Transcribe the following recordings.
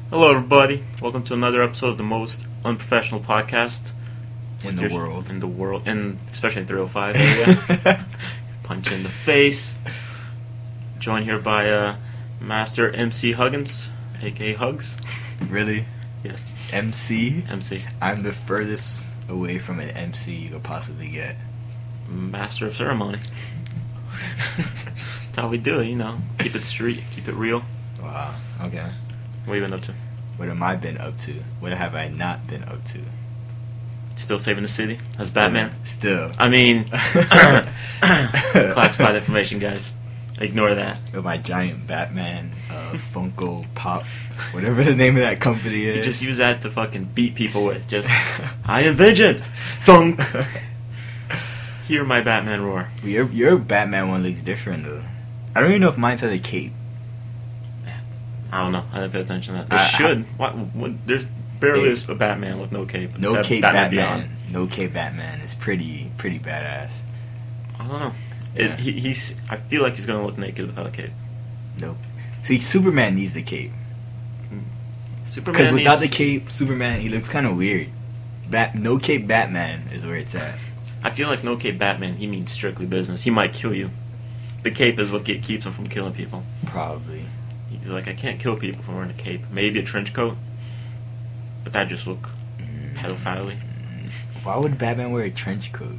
Hello, everybody. Welcome to another episode of the most unprofessional podcast In the world. In the world, and especially in 305 area. Punch in the face. Joined here by Master MC Huggins, aka Hugs. Really? Yes. MC? MC. I'm the furthest away from an MC you could possibly get. Master of ceremony. That's how we do it, you know. Keep it street, keep it real. Wow. Okay. What have you been up to? What have I been up to? What have I not been up to? Still saving the city as Batman? Still. I mean, classified information, guys. Ignore that. With my giant Batman, Funko Pop, whatever the name of that company is. You just use that to fucking beat people with. Just, I am vengeance! Thunk! Hear my Batman roar. Your Batman one looks different, though. I don't even know if mine has a cape. I don't know. I didn't pay attention to that. They should. There's barely a Batman with no cape. No cape Batman. No cape Batman is pretty badass. I don't know. Yeah. He's. I feel like he's gonna look naked without a cape. Nope. See, Superman needs the cape. Superman. Because without the cape, Superman, he looks kind of weird. No cape Batman is where it's at. I feel like no cape Batman. He means strictly business. He might kill you. The cape is what keeps him from killing people. Probably. He's like, I can't kill people from wearing a cape. Maybe a trench coat, but that just look pedophile-y. Why would Batman wear a trench coat?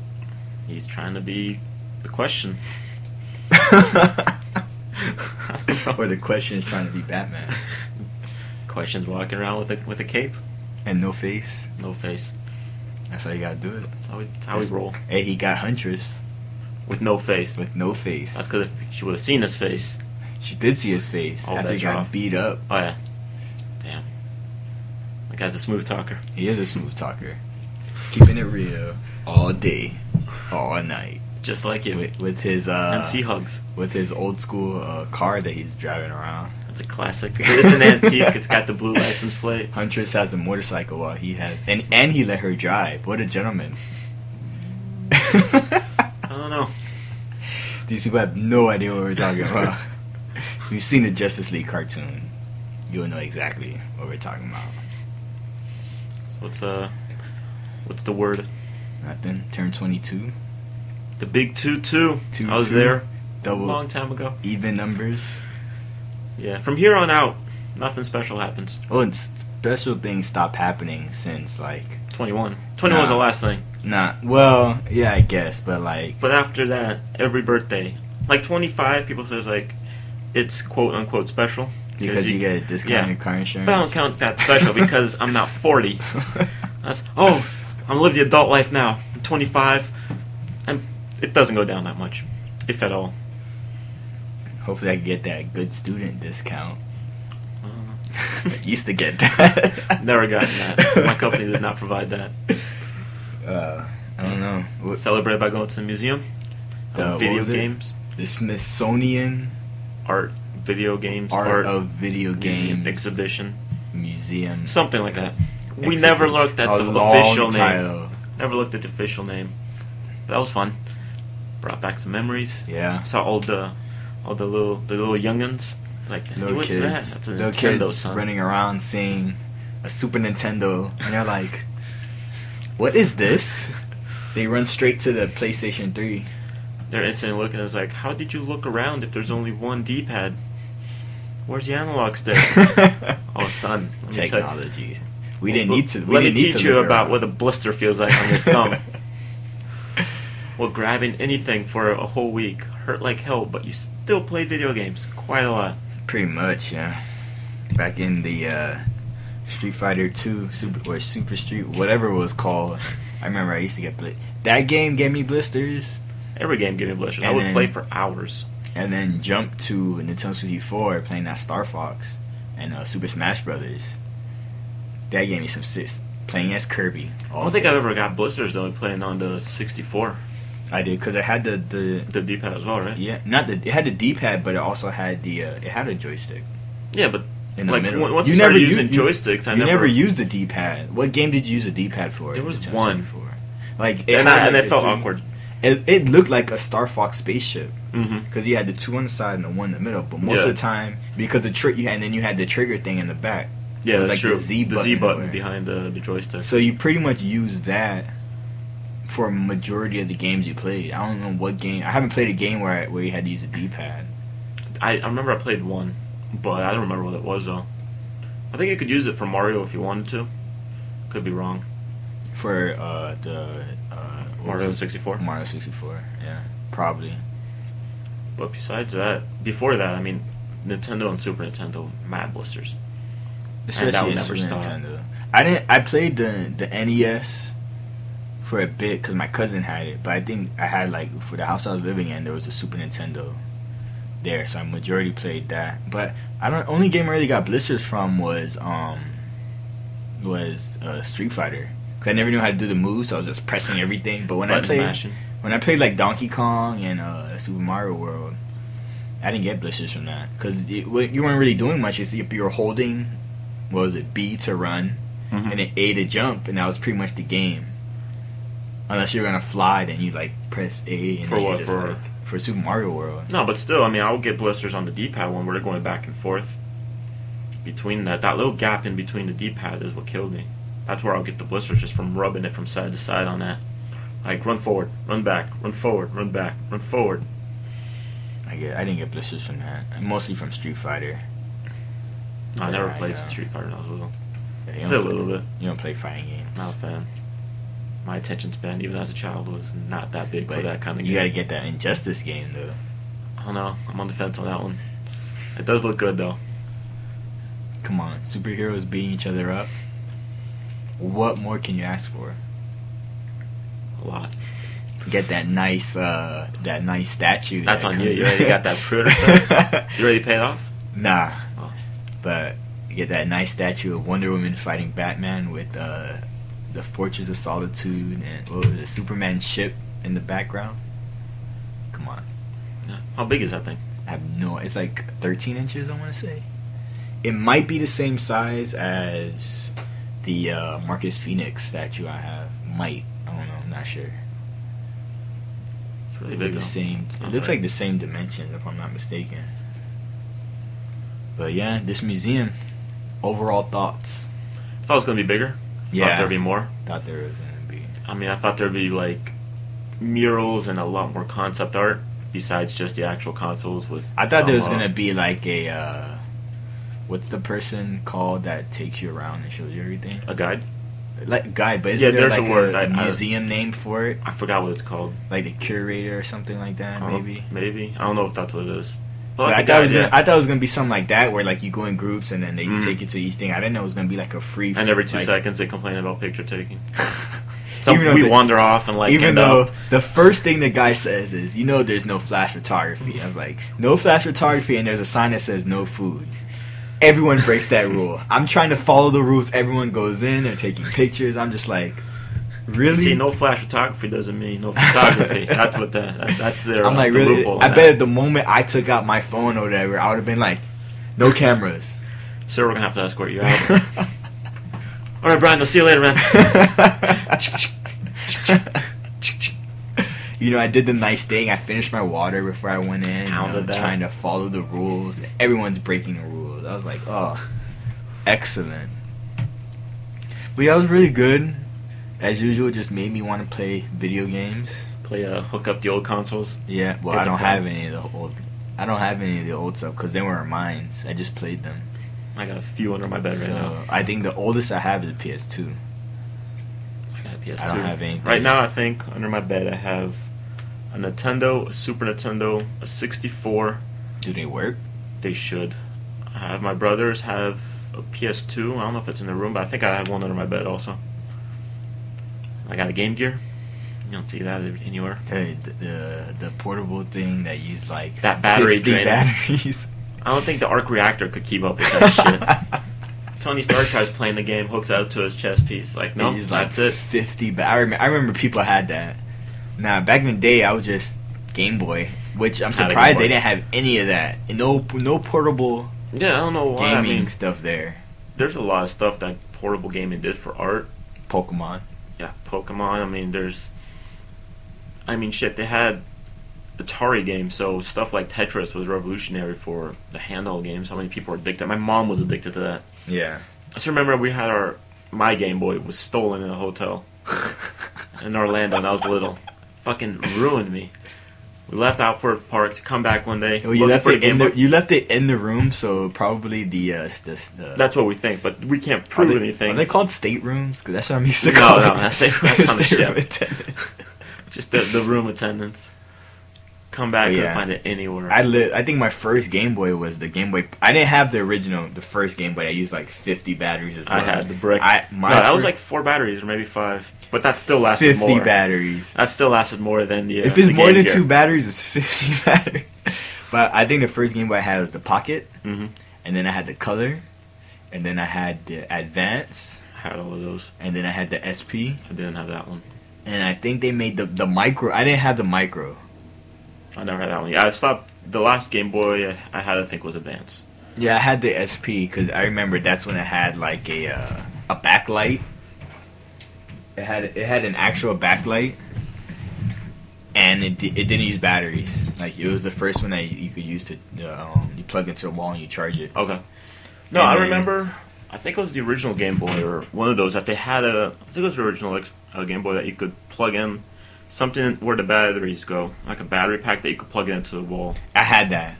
He's trying to be the Question. Or the Question is trying to be Batman. Question's walking around with a cape and no face. No face. That's how you gotta do it. That's how we roll. Hey, he got Huntress with no face. With no face. That's because if she would have seen his face. She did see his face after he got beat up. Oh yeah. Damn. That guy's a smooth talker. He is a smooth talker. Keeping it real all day, all night. Just like you. With his MC Hugs. With his old school car that he's driving around. That's a classic. It's an antique. It's got the blue license plate. Huntress has the motorcycle while he has, and he let her drive. What a gentleman. I don't know. These people have no idea what we're talking about. If you've seen the Justice League cartoon, you'll know exactly what we're talking about. So what's the word? Nothing. Turn 22. The big 2-2. I was there double, a long time ago. Even numbers. Yeah, from here on out, nothing special happens. Oh, and special things stopped happening since, like... 21. 21 was the last thing. Well, yeah, I guess, but, like... But after that, every birthday. Like, 25, people say, like, it's quote-unquote special. Because you get a discount on your car insurance? But I don't count that special because I'm not 40. I'm living the adult life now. I'm 25, and it doesn't go down that much, if at all. Hopefully I can get that good student discount. I used to get that. Never gotten that. My company did not provide that. I don't know. Celebrate by going to the museum. Video games. The Smithsonian Art of Video Games exhibition. Museum. Something like that. We never looked at the official name. Never looked at the official name. But that was fun. Brought back some memories. Yeah. Saw all the little youngins. Like, hey, what's kids. that? That's a little Nintendo, kids son. Running around seeing a Super Nintendo, and they're like, "What is this?" They run straight to the PlayStation 3. They're instantly looking. It's like, how did you look around if there's only one D-pad? Where's the analog stick? Oh, son. Technology. We didn't need to. Let me teach you about what a blister feels like on your thumb. Well, grabbing anything for a whole week hurt like hell, but you still played video games quite a lot. Pretty much, yeah. Back in the Street Fighter 2 Super Street, whatever it was called. I remember I used to get that game gave me blisters. Every game gave me blisters. I would play for hours. And then jump to Nintendo 64 playing that Star Fox and Super Smash Brothers. That gave me some sis. Playing as Kirby. I don't think I've ever got blisters though playing on the 64. I did because it had the D-pad as well, right? Yeah, it had the D-pad, but it also had it had a joystick. Yeah, but in the middle. Once you started using joysticks, I never used the D-pad. What game did you use a D-pad for? There was one. Like, it felt awkward. It looked like a Star Fox spaceship because you had the two on the side and the one in the middle. But most of the time, because the and then you had the trigger thing in the back. Yeah, It was that's like true. the Z The Z button button where- behind the joystick. So you pretty much use that for a majority of the games you played. I don't know what game. I haven't played a game where you had to use a D-pad. I remember I played one, but I don't remember what it was though. I think you could use it for Mario if you wanted to. Could be wrong. For the Mario 64. Mario 64, yeah, probably. But besides that, before that, I mean, Nintendo and Super Nintendo, mad blisters. And that Especially would in never Super stop. Nintendo. I played the NES for a bit because my cousin had it, but I think I had like for the house I was living in there was a Super Nintendo there, so I majority played that. But only game I really got blisters from was Street Fighter, because I never knew how to do the moves, so I was just pressing everything. But when I played like Donkey Kong and Super Mario World, I didn't get blisters from that because you weren't really doing much. You were holding, what was it, B to run, and then A to jump, and that was pretty much the game. Unless you're gonna fly, then you like press A and For then what? you're just for Super Mario World. No, but still, I mean, I would get blisters on the D-pad when we're going back and forth between that. That little gap in between the D-pad is what killed me. That's where I'll get the blisters, just from rubbing it from side to side on that. Like, run forward, run back, run forward, run back, run forward. I didn't get blisters from that. Mostly from Street Fighter. I never played Street Fighter when I was little. Yeah, Played a little bit. You don't play fighting games. Not a fan. My attention span, even as a child, was not that big for that kind of game. You gotta get that Injustice game, though. I don't know. I'm on the fence on that one. It does look good, though. Come on, superheroes beating each other up. What more can you ask for? A lot. Get that nice statue. That's on you. You already got that printer set? You ready to pay it off? Nah. Oh. But you get that nice statue of Wonder Woman fighting Batman with the Fortress of Solitude and the Superman ship in the background. Come on. Yeah. How big is that thing? I have no. It's like 13 inches, I want to say. It might be the same size as the Marcus Phoenix statue I have. Might. I don't know. I'm not sure. It's really big, though. It looks like the same dimension, if I'm not mistaken. But yeah, this museum. Overall thoughts. I thought it was going to be bigger. Yeah. Thought there'd be more. Thought there was going to be. I mean, I thought there'd be, like, murals and a lot more concept art besides just the actual consoles. I thought there was going to be, like, a... what's the person called that takes you around and shows you everything? A guide? Like guide, but isn't there there's like a word. a museum name for it? I forgot what it's called. Like the curator or something like that, maybe? Maybe. I don't know if that's what it is. But I thought it was gonna be something like that, where like you go in groups and then they take you to each thing. I didn't know it was gonna be like a free. And every 2 seconds they complain about picture taking. So Even though we wander off and like. Even though the first thing the guy says is, there's no flash photography. I was like, no flash photography, and there's a sign that says no food. Everyone breaks that rule. I'm trying to follow the rules. Everyone goes in. They're taking pictures. I'm just like, really? See, no flash photography doesn't mean no photography. That's what that's their. I'm like, the really? loophole I bet at the moment I took out my phone or whatever, I would have been like, no cameras. Sir, we're gonna have to escort you out. All right, Brian. I'll see you later, man. I did the nice thing. I finished my water before I went in. That. Trying to follow the rules. Everyone's breaking the rules. I was like, oh, excellent. But yeah, it was really good. As usual, just made me want to play video games. Hook up the old consoles. Yeah, well, I don't have any of the old stuff because they weren't mine. I just played them. I got a few under my bed right now. I think the oldest I have is a PS2. I got a PS2. I don't have anything. Right now, I think under my bed I have a Nintendo, a Super Nintendo, a 64. Do they work? They should. I have my brothers have a PS2. I don't know if it's in the room, but I think I have one under my bed also. I got a Game Gear. You don't see that anywhere. The portable thing that used like that battery 50 drain. batteries. I don't think the arc reactor could keep up with that shit. Tony Stark tries playing the game, hooks out to his chest piece. Like, no, that's it. 50 I remember people had that. Nah, back in the day, I was just Game Boy, which I'm surprised they didn't have any of that. And no portable. Yeah, I don't know why. Gaming stuff there. There's a lot of stuff that portable gaming did for art. Pokemon. Yeah, Pokemon. Shit, they had Atari games, so stuff like Tetris was revolutionary for the handheld games. How many people were addicted? My mom was addicted to that. Yeah. I just remember we had my Game Boy was stolen in a hotel in Orlando, and I was little. Fucking ruined me. We left Outford Park to come back one day. Oh, you left it in you left it in the room, so probably the that's what we think, but we can't prove anything. Are they called staterooms? Because that's what I'm used to calling. No, that's on the ship. Just the room attendants. Come back and find it anywhere. I think my first Game Boy was the Game Boy. I didn't have the first Game Boy. I used like 50 batteries as well. I had the brick. That was like 4 batteries or maybe 5. But that still lasted 50 more. 50 batteries. That still lasted more than the. If it's more than 2 batteries, it's 50 batteries. But I think the first Game Boy I had was the Pocket, and then I had the Color, and then I had the Advance. I had all of those. And then I had the SP. I didn't have that one. And I think they made the Micro. I didn't have the Micro. I never had that one. Yeah, I stopped. The last Game Boy I had, I think, was Advance. Yeah, I had the SP because I remember that's when it had like a backlight. It had an actual backlight, and it didn't use batteries. Like it was the first one that you could use to you plug into the wall and you charge it. Okay. No, I remember. I think it was the original Game Boy or one of those that they had I think it was the original Game Boy that you could plug in something where the batteries go, like a battery pack that you could plug it into the wall. I had that.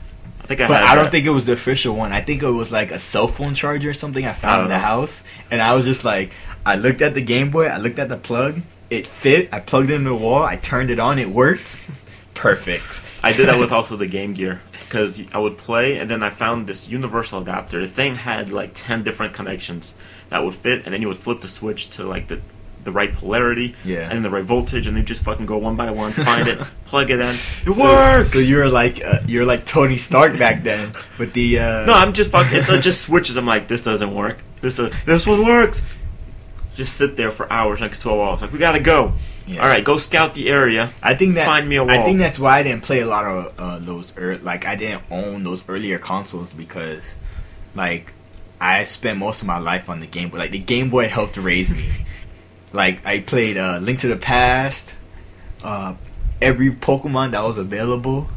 But I don't think it was the official one. I think it was like a cell phone charger or something I found in the house. And I was just like, I looked at the Game Boy, I looked at the plug, it fit, I plugged it into the wall, I turned it on, it worked. Perfect. I did that with also the Game Gear. Because I would play, and then I found this universal adapter. The thing had like 10 different connections that would fit, and then you would flip the switch to like the right polarity and the right voltage, and then just fucking go one by one, find it, plug it in. It works. So you're like Tony Stark back then with the. No, I'm just fucking. It's just switches. I'm like, this doesn't work. This one works. Just sit there for hours next to a wall. It's like, we gotta go. Yeah. All right, go scout the area. Find me a wall. I think that's why I didn't play a lot of those. I didn't own those earlier consoles because, like, I spent most of my life on the Game Boy. Like the Game Boy helped raise me. Like, I played Link to the Past, every Pokemon that was available,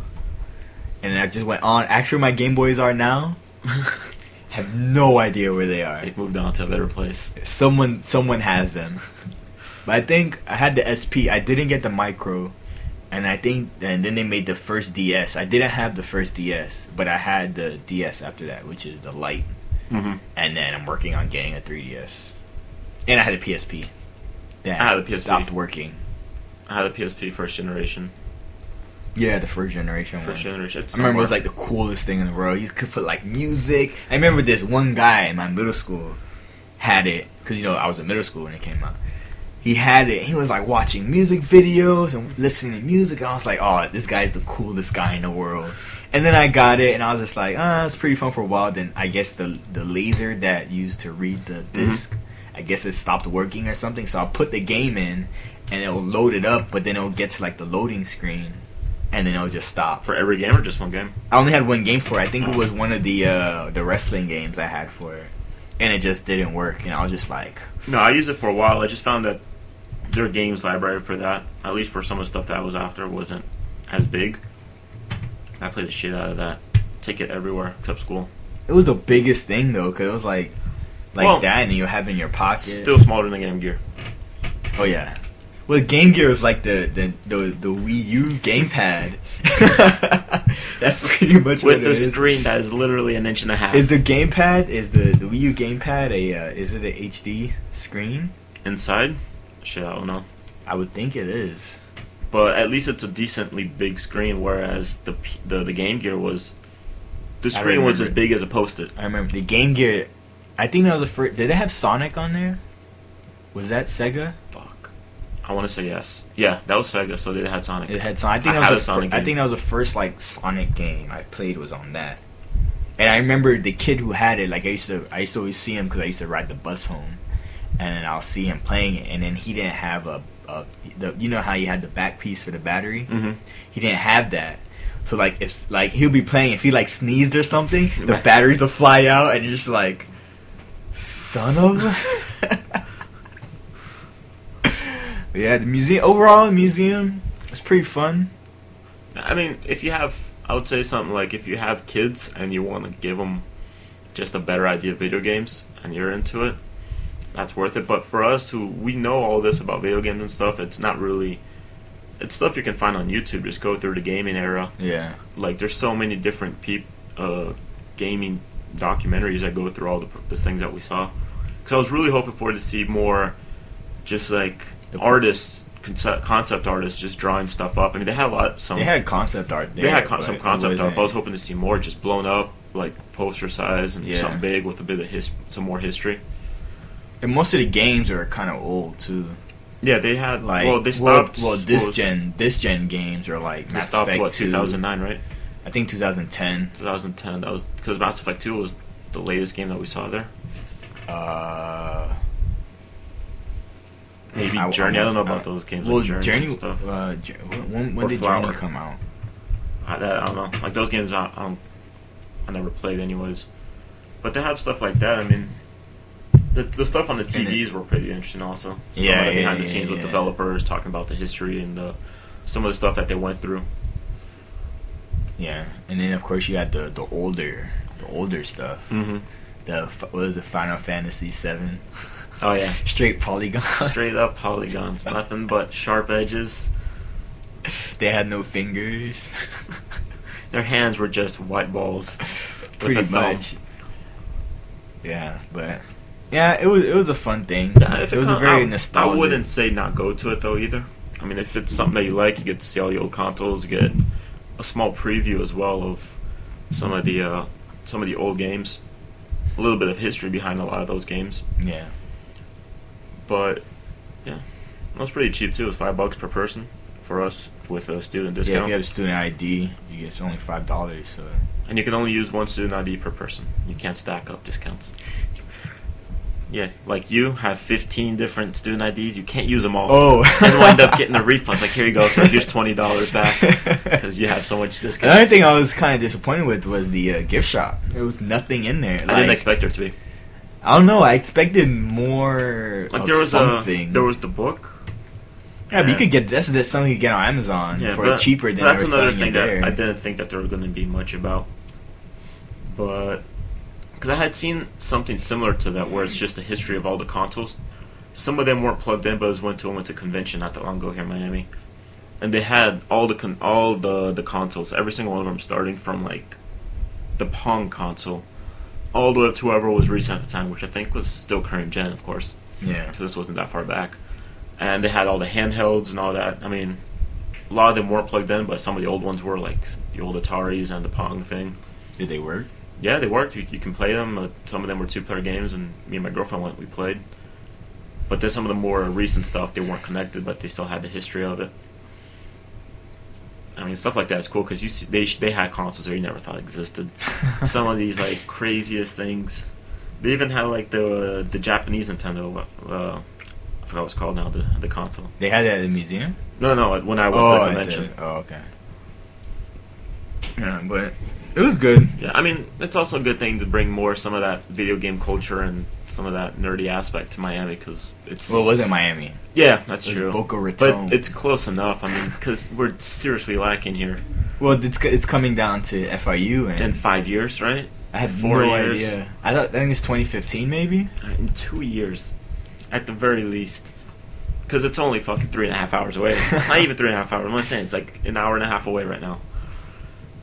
and I just went on. Actually, where my Game Boys are now, have no idea where they are. They've moved on to a better place. Someone has them. But I think I had the SP. I didn't get the Micro, and then they made the first DS. I didn't have the first DS, but I had the DS after that, which is the Lite. And then I'm working on getting a 3DS, and I had a PSP. I had a PSP. Stopped working. I had a PSP first generation. Yeah, the first generation one. First generation. I remember it was like the coolest thing in the world. You could put like music. I remember this one guy in my middle school had it because I was in middle school when it came out. He had it. He was like watching music videos and listening to music. And I was like, oh, this guy's the coolest guy in the world. And then I got it, and I was just like, it's pretty fun for a while. Then I guess the laser that used to read the disc. I guess it stopped working or something, so I'll put the game in, and it'll load it up, but then it'll get to, like, the loading screen, and then it'll just stop. For every game or just one game? I only had one game for it. I think it was one of the wrestling games I had for it, and it just didn't work, and I was just like... No, I used it for a while. I just found that their games library for that, at least for some of the stuff that I was after, wasn't as big. I played the shit out of that. Take it everywhere, except school. It was the biggest thing, though, because it was like... that, and you have it in your pocket. Still smaller than the Game Gear. Oh yeah. Well, Game Gear is like the Wii U gamepad. That's pretty much what it is. With a screen that is literally an inch and a half. Is the gamepad? Is the Wii U gamepad is it a HD screen? Inside? Shit, I don't know. I would think it is. But at least it's a decently big screen, whereas the Game Gear was... The screen was as big as a Post-it. I remember the Game Gear... I think that was the first... Did it have Sonic on there? Was that Sega? Fuck. I want to say yes. Yeah, that was Sega, so it had Sonic. It had Sonic. I think that was the first, like, Sonic game I played was on that. And I remember the kid who had it, like, I used to always see him because I used to ride the bus home. And then I'll see him playing it, and then he didn't have you know how you had the back piece for the battery? Mm-hmm. He didn't have that. So, like, if, like, he'll be playing, if he, like, sneezed or something, the batteries will fly out, and you're just like... Son of a... Yeah, the museum it's pretty fun. I mean, I would say something like if you have kids and you want to give them just a better idea of video games and you're into it, that's worth it. But for us who we know all this about video games and stuff, it's not really. It's stuff you can find on YouTube. Just go through the gaming era. Yeah. Like there's so many different gaming documentaries that go through all the things that we saw. Because I was really hoping for to see more, just like artists, concept artists, just drawing stuff up. I mean, they had They had concept art. They had some concept art, but I was hoping to see more, just blown up, like poster size and something big with a bit of some more history. And most of the games are kind of old too. Yeah, they had they stopped. This gen games are like Mass Effect 2009, right? I think 2010. 2010. That was because Mass Effect 2 was the latest game that we saw there. Maybe Journey. I don't know about those games. Well, like Journey stuff. When did Journey come out? I don't know. Like those games, I never played anyways. But they have stuff like that. I mean, the stuff on the TVs were pretty interesting also. Behind the scenes with developers talking about the history and some of the stuff that they went through. Yeah, and then of course you had the older stuff. Mm-hmm. What was it, Final Fantasy VII? Oh yeah, straight polygons. Straight up polygons, nothing but sharp edges. They had no fingers. Their hands were just white balls. Pretty much. Yeah, but yeah, it was a fun thing. Yeah, it was a very nostalgic. I wouldn't say not go to it though either. I mean, if it's something that you like, you get to see all the old consoles, you get a small preview as well of some of the old games, a little bit of history behind a lot of those games. Yeah. But yeah, it was pretty cheap too. It was $5 per person for us with a student discount. Yeah, if you have a student ID, it's only $5. So. And you can only use one student ID per person. You can't stack up discounts. Yeah, like you have 15 different student IDs. You can't use them all. Oh. And wind up getting a refund. Like, here you go, so here's $20 back because you have so much discount. Another thing I was kind of disappointed with was the gift shop. There was nothing in there. I didn't expect there to be. I don't know. I expected more like of there was something. There was the book. Yeah, but you could get that's something you could get on Amazon for cheaper than they were selling it there. That I didn't think that there was going to be much about. But because I had seen something similar to that where it's just a history of all the consoles. Some of them weren't plugged in, but I went to a convention not that long ago here in Miami, and they had all the consoles, every single one of them, starting from like the Pong console all the way up to whoever was recent at the time, which I think was still current gen, of course. Yeah. Because this wasn't that far back. And they had all the handhelds and all that. I mean, a lot of them weren't plugged in, but some of the old ones were, like the old Ataris and the Pong thing. Did they work? Yeah, they worked. You can play them. Some of them were two-player games, and me and my girlfriend we played. But then some of the more recent stuff, they weren't connected, but they still had the history of it. I mean, stuff like that is cool because they had consoles there you never thought existed. Some of these like craziest things. They even had like the Japanese Nintendo. I forgot what it's called now. The console. They had that at the museum. No. When I was at the convention. Okay. Yeah, but it was good. Yeah, I mean, it's also a good thing to bring some of that video game culture and some of that nerdy aspect to Miami because it's. Well, it wasn't Miami. Yeah, that's true. Boca Raton. But it's close enough. I mean, because we're seriously lacking here. Well, it's coming down to FIU in 5 years, right? I have 4 idea. I think it's 2015, maybe. In 2 years, at the very least, because it's only fucking 3.5 hours away. Not even 3.5 hours. I'm saying it's like an hour and a half away right now.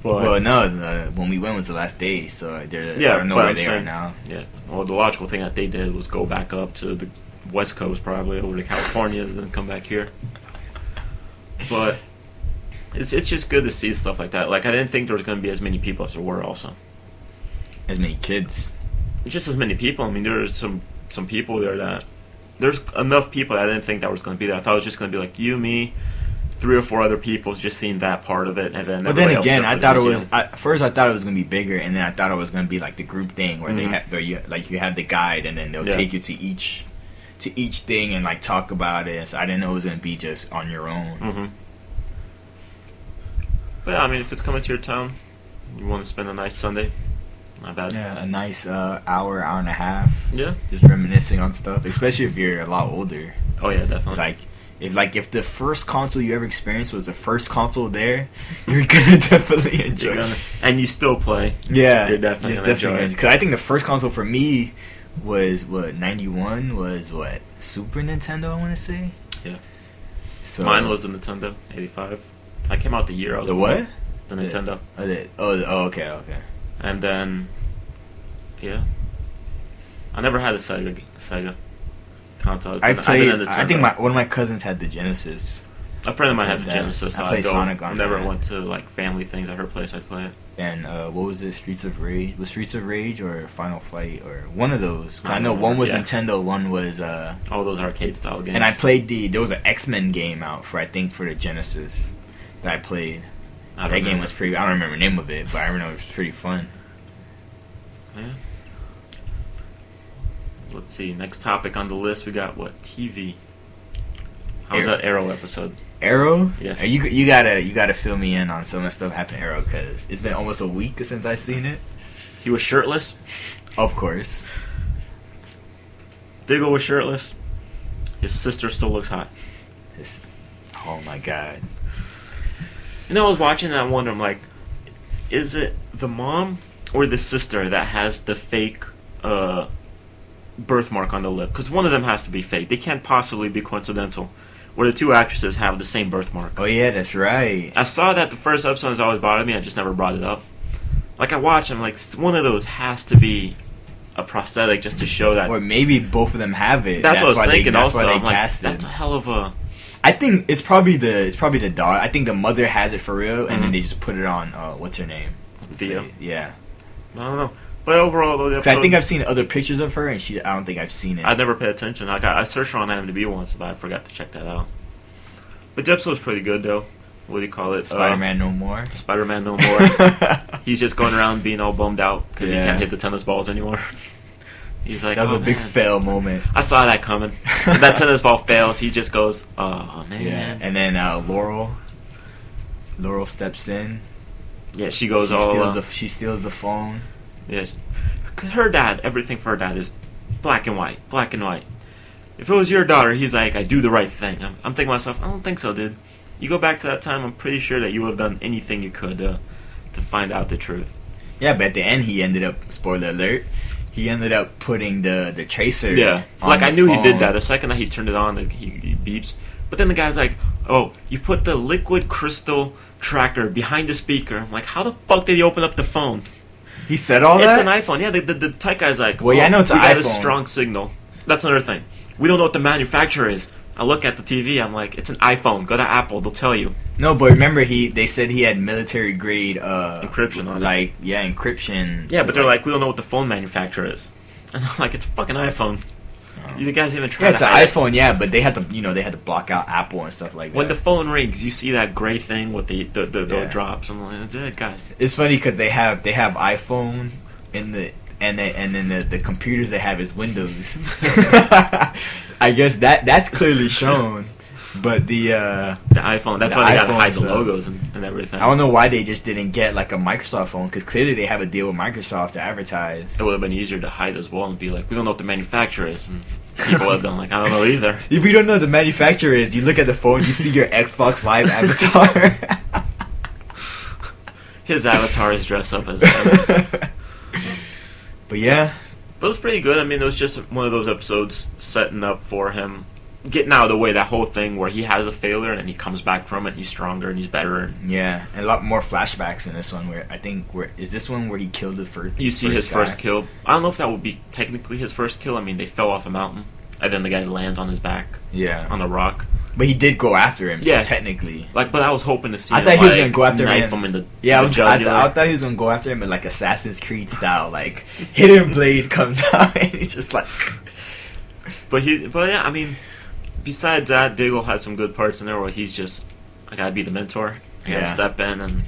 But, well, no, when we went was the last day, so I don't know where they are now. Yeah. Well, the logical thing that they did was go back up to the West Coast, probably over to California, and then come back here. But it's just good to see stuff like that. Like I didn't think there was going to be as many people as there were. Also, as many kids. Just as many people. I mean, there were some people there that there's enough people that I didn't think that was going to be there. I thought it was just going to be like you, me, 3 or 4 other people just seeing that part of it, and then. But then again, I thought it was. First, I thought it was going to be bigger, and then I thought it was going to be like the group thing where you have the guide, and then they'll take you to each thing and like talk about it. So I didn't know it was going to be just on your own. Mm-hmm. But yeah, I mean, if it's coming to your town, you want to spend a nice Sunday. Not bad. Yeah, a nice hour and a half. Yeah. Just reminiscing on stuff, especially if you're a lot older. Oh yeah, definitely. Like If the first console you ever experienced was the first console there, you're gonna definitely enjoy it. And you still play. Yeah, you're definitely gonna enjoy it. Because I think the first console for me was 91 was Super Nintendo, I want to say. Yeah. So mine was the Nintendo 85. I came out the year I was the born. what? The Nintendo. Okay. And then, yeah, I never had a Sega console. I think one of my cousins had the Genesis. A friend of mine had the Genesis. So I played Sonic on Never went to like family things at her place. I'd play it. And what was it? Streets of Rage? Was Streets of Rage or Final Fight or one of those? I know one was Nintendo, one was all those arcade style games. And I played there was an X-Men game out for the Genesis that I played. That game was pretty. I don't remember the name of it, but I remember it was pretty fun. Yeah. Let's see. Next topic on the list, we got what? TV. How was that Arrow episode? Arrow? Yes. You gotta fill me in on some of the stuff happening Arrow because it's been almost a week since I seen it. He was shirtless. Of course. Diggle was shirtless. His sister still looks hot. Oh my god. You know, I was watching and I wonder, I'm like, is it the mom or the sister that has the fake birthmark on the lip? Because one of them has to be fake. They can't possibly be coincidental. Where the two actresses have the same birthmark. Oh yeah, that's right. I saw that the first episode has always bothered me. I just never brought it up. Like I watch, I'm like, one of those has to be a prosthetic just to show that. Or maybe both of them have it. That's what I was thinking. That's also, why I'm they cast like, that's a hell of a. I think it's probably the daughter. I think the mother has it for real, and then they just put it on. What's her name? Thea. Yeah. I don't know. But overall, though, the episode, I think I've seen other pictures of her, and I don't think I've seen it. I never paid attention. I searched her on IMDb once, but I forgot to check that out. But the episode's pretty good, though. What do you call it? Spider-Man No More. Spider-Man No More. He's just going around being all bummed out because he can't hit the tennis balls anymore. He's like, that was a big fail moment. I saw that coming. When that tennis ball fails, he just goes, oh, man. Yeah. And then Laurel steps in. Yeah, she goes she steals the phone. Yeah. Her dad, everything for her dad is black and white. Black and white. If it was your daughter, he's like, I do the right thing. I'm thinking to myself, I don't think so, dude. You go back to that time, I'm pretty sure that you would have done anything you could to find out the truth. Yeah, but at the end, he ended up, spoiler alert, he ended up putting the tracer. Yeah, on like I knew phone. he did that. The second that he turned it on, he beeps. But then the guy's like, "Oh, you put the liquid crystal tracker behind the speaker." I'm like, "How the fuck did he open up the phone?" He said all that. It's an iPhone. Yeah, the tech guy's like, "Well, yeah, I know it's an iPhone. We got a strong signal." That's another thing. We don't know what the manufacturer is. I look at the TV. I'm like, "It's an iPhone. Go to Apple. They'll tell you." No, but remember, they said he had military grade encryption on it. Encryption. Yeah, but they're like, we don't know what the phone manufacturer is. And I'm like, it's a fucking iPhone. Oh. You guys even try? Yeah, it's an iPhone. Yeah, but they had to block out Apple and stuff like that. When the phone rings, you see that gray thing with the drops. I'm like, that's it, guys. It's funny because they have iPhone in the. And then the computers they have is Windows. I guess that's clearly shown. But the iPhone, that's why they gotta hide the logos and everything. I don't know why they just didn't get like a Microsoft phone, because clearly they have a deal with Microsoft to advertise. It would have been easier to hide as well and be like, we don't know what the manufacturer is. And people would have been like, I don't know either. If you don't know what the manufacturer is, you look at the phone, you see your Xbox Live avatar. His avatar is dressed up as But yeah. But it was pretty good. I mean, it was just one of those episodes setting up for him, getting out of the way, that whole thing where he has a failure and then he comes back from it and he's stronger and he's better. Yeah, and a lot more flashbacks in this one is this one where he killed the first You see his first kill. I don't know if that would be technically his first kill. I mean, they fell off a mountain and then the guy lands on his back. Yeah. On a rock. But he did go after him, so technically. But I was hoping to see I thought he was going to go after him. I thought he was going to go after him in like Assassin's Creed style. Like, hidden blade comes out and he's just like... But yeah, I mean, besides that, Diggle had some good parts in there where he's just, I got to be the mentor. I got to step in and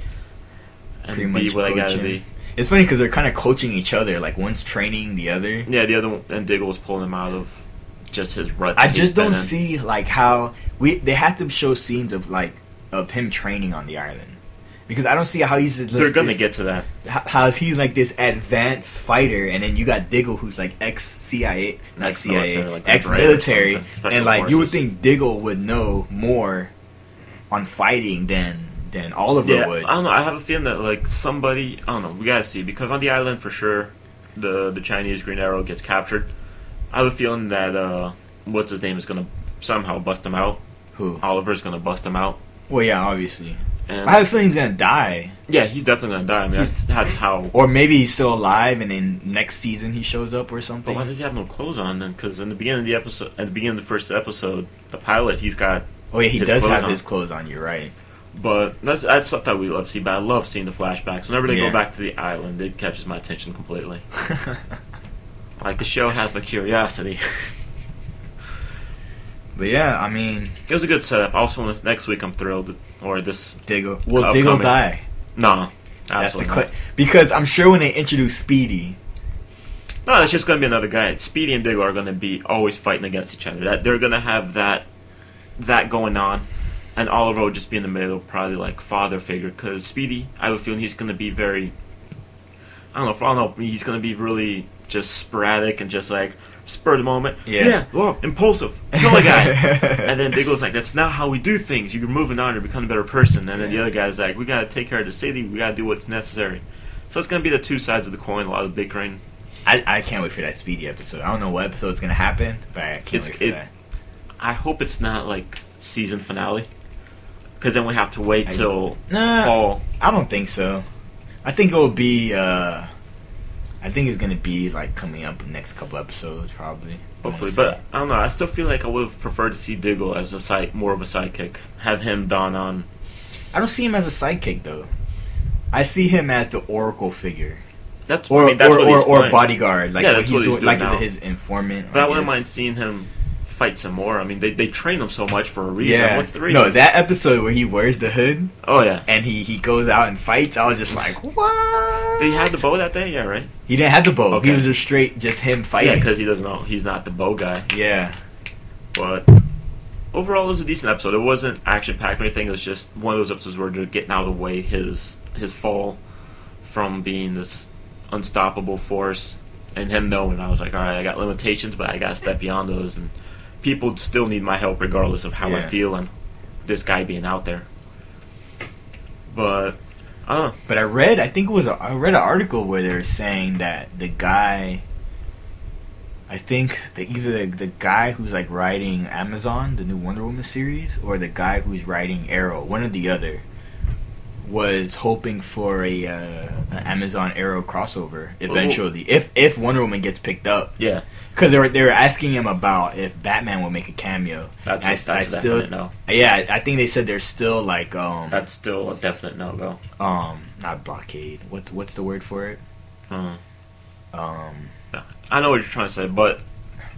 be what I got to be. It's funny because they're kind of coaching each other. Like, one's training the other. Yeah, the other one, and Diggle was pulling him out of... just his rut. I just don't see like how they have to show scenes of him training on the island, Because I don't see how he's just they're gonna get to that. How he's like this advanced fighter, and then you got Diggle, who's like ex-CIA, not CIA, like ex-military, and like forces. You would think Diggle would know more on fighting than Oliver would. I don't know. I have a feeling that like somebody, I don't know. We gotta see, because on the island for sure, the Chinese Green Arrow gets captured. I have a feeling that what's his name is gonna somehow bust him out. Who? Oliver's gonna bust him out. Well, yeah, obviously. And I have a feeling he's gonna die. Yeah, he's definitely gonna die. I mean, that's how. Or maybe he's still alive, and then next season he shows up or something. But why does he have no clothes on then? Because in the beginning of the episode, at the beginning of the first episode, the pilot, he's got. Oh yeah, he does have his clothes on. You're right. But that's stuff that we love to see. But I love seeing the flashbacks. Whenever they go back to the island, it catches my attention completely. Like, the show has my curiosity. But yeah, I mean, it was a good setup. Also, next week I'm thrilled. Or this Diggle. Will Diggle die? No, that's the question. Because I'm sure when they introduce Speedy. No, it's just going to be another guy. Speedy and Diggle are going to be always fighting against each other. They're going to have that going on. And Oliver will just be in the middle, probably like father figure. Because Speedy, I have a feeling he's going to be very. I don't know. He's going to be really just sporadic and just like spur of the moment. Yeah, impulsive. Kill a guy. And then Diggle's like, that's not how we do things. You're moving on. You're becoming a better person. And then the other guy's like, we got to take care of the city. We got to do what's necessary. So it's going to be the two sides of the coin. A lot of bickering. I can't wait for that Speedy episode. I don't know what episode's going to happen, but I can't wait for that. I hope it's not like season finale. Because then we have to wait till fall. I don't think so. I think it'll be. I think it's gonna be like coming up in the next couple episodes, probably. Hopefully, but I don't know. I still feel like I would have preferred to see Diggle as more of a sidekick. Have him don on. I don't see him as a sidekick though. I see him as the Oracle figure. That's what he's playing. Bodyguard, like what he's doing, like now. His informant. But I wouldn't mind seeing him fight some more. I mean, they train him so much for a reason. Yeah. What's the reason? No, that episode where he wears the hood. Oh yeah. And he goes out and fights. I was just like, what? Did he have the bow that day? Yeah, right. He didn't have the bow. Okay. He was just him fighting. Yeah, because he doesn't know. He's not the bow guy. Yeah. But overall, it was a decent episode. It wasn't action packed or anything. It was just one of those episodes where they're getting out of the way his fall from being this unstoppable force, and him knowing I was like, all right, I got limitations, but I got to step beyond those, and people still need my help regardless of how I feel and this guy being out there. But I don't know. But I read an article where they're saying that the guy, I think that either the guy who's like writing Amazon, the new Wonder Woman series, or the guy who's writing Arrow, one or the other, was hoping for an Amazon Arrow crossover eventually. If Wonder Woman gets picked up. Yeah. Because they were asking him about if Batman will make a cameo. That's a definite no. Yeah, I think they said there's still like that's still a definite no go. Not blockade. What's the word for it? I know what you're trying to say, but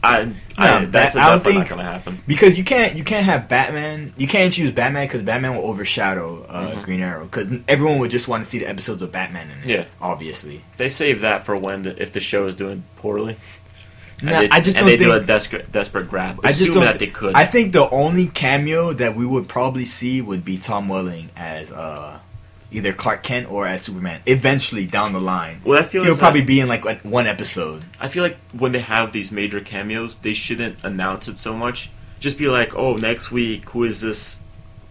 that's definitely not gonna happen. Because you can't have Batman. You can't choose Batman because Batman will overshadow Green Arrow. Because everyone would just want to see the episodes with Batman in it. Yeah, obviously. They save that for if the show is doing poorly. I just don't think do a desperate grab. Assume that they could. I think the only cameo that we would probably see would be Tom Welling as either Clark Kent or as Superman. Eventually, down the line, he'll probably be in like one episode. I feel like when they have these major cameos, they shouldn't announce it so much. Just be like, "Oh, next week, who is this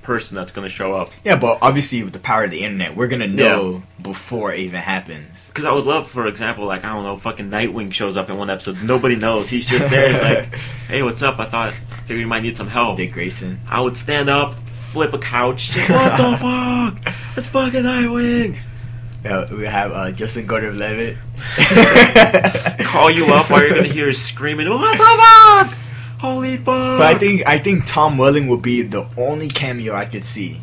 person that's going to show up?" Yeah, but obviously with the power of the internet, we're going to know before it even happens. Because I would love, for example, like, I don't know, fucking Nightwing shows up in one episode. Nobody knows. He's just there. He's like, "Hey, what's up? I figured you might need some help." Dick Grayson. I would stand up, flip a couch. Just, what the fuck? It's fucking Nightwing. We have Justin Gordon-Levitt call you up while you're going to hear his screaming, "What the fuck? Holy fuck!" But I think Tom Welling would be the only cameo I could see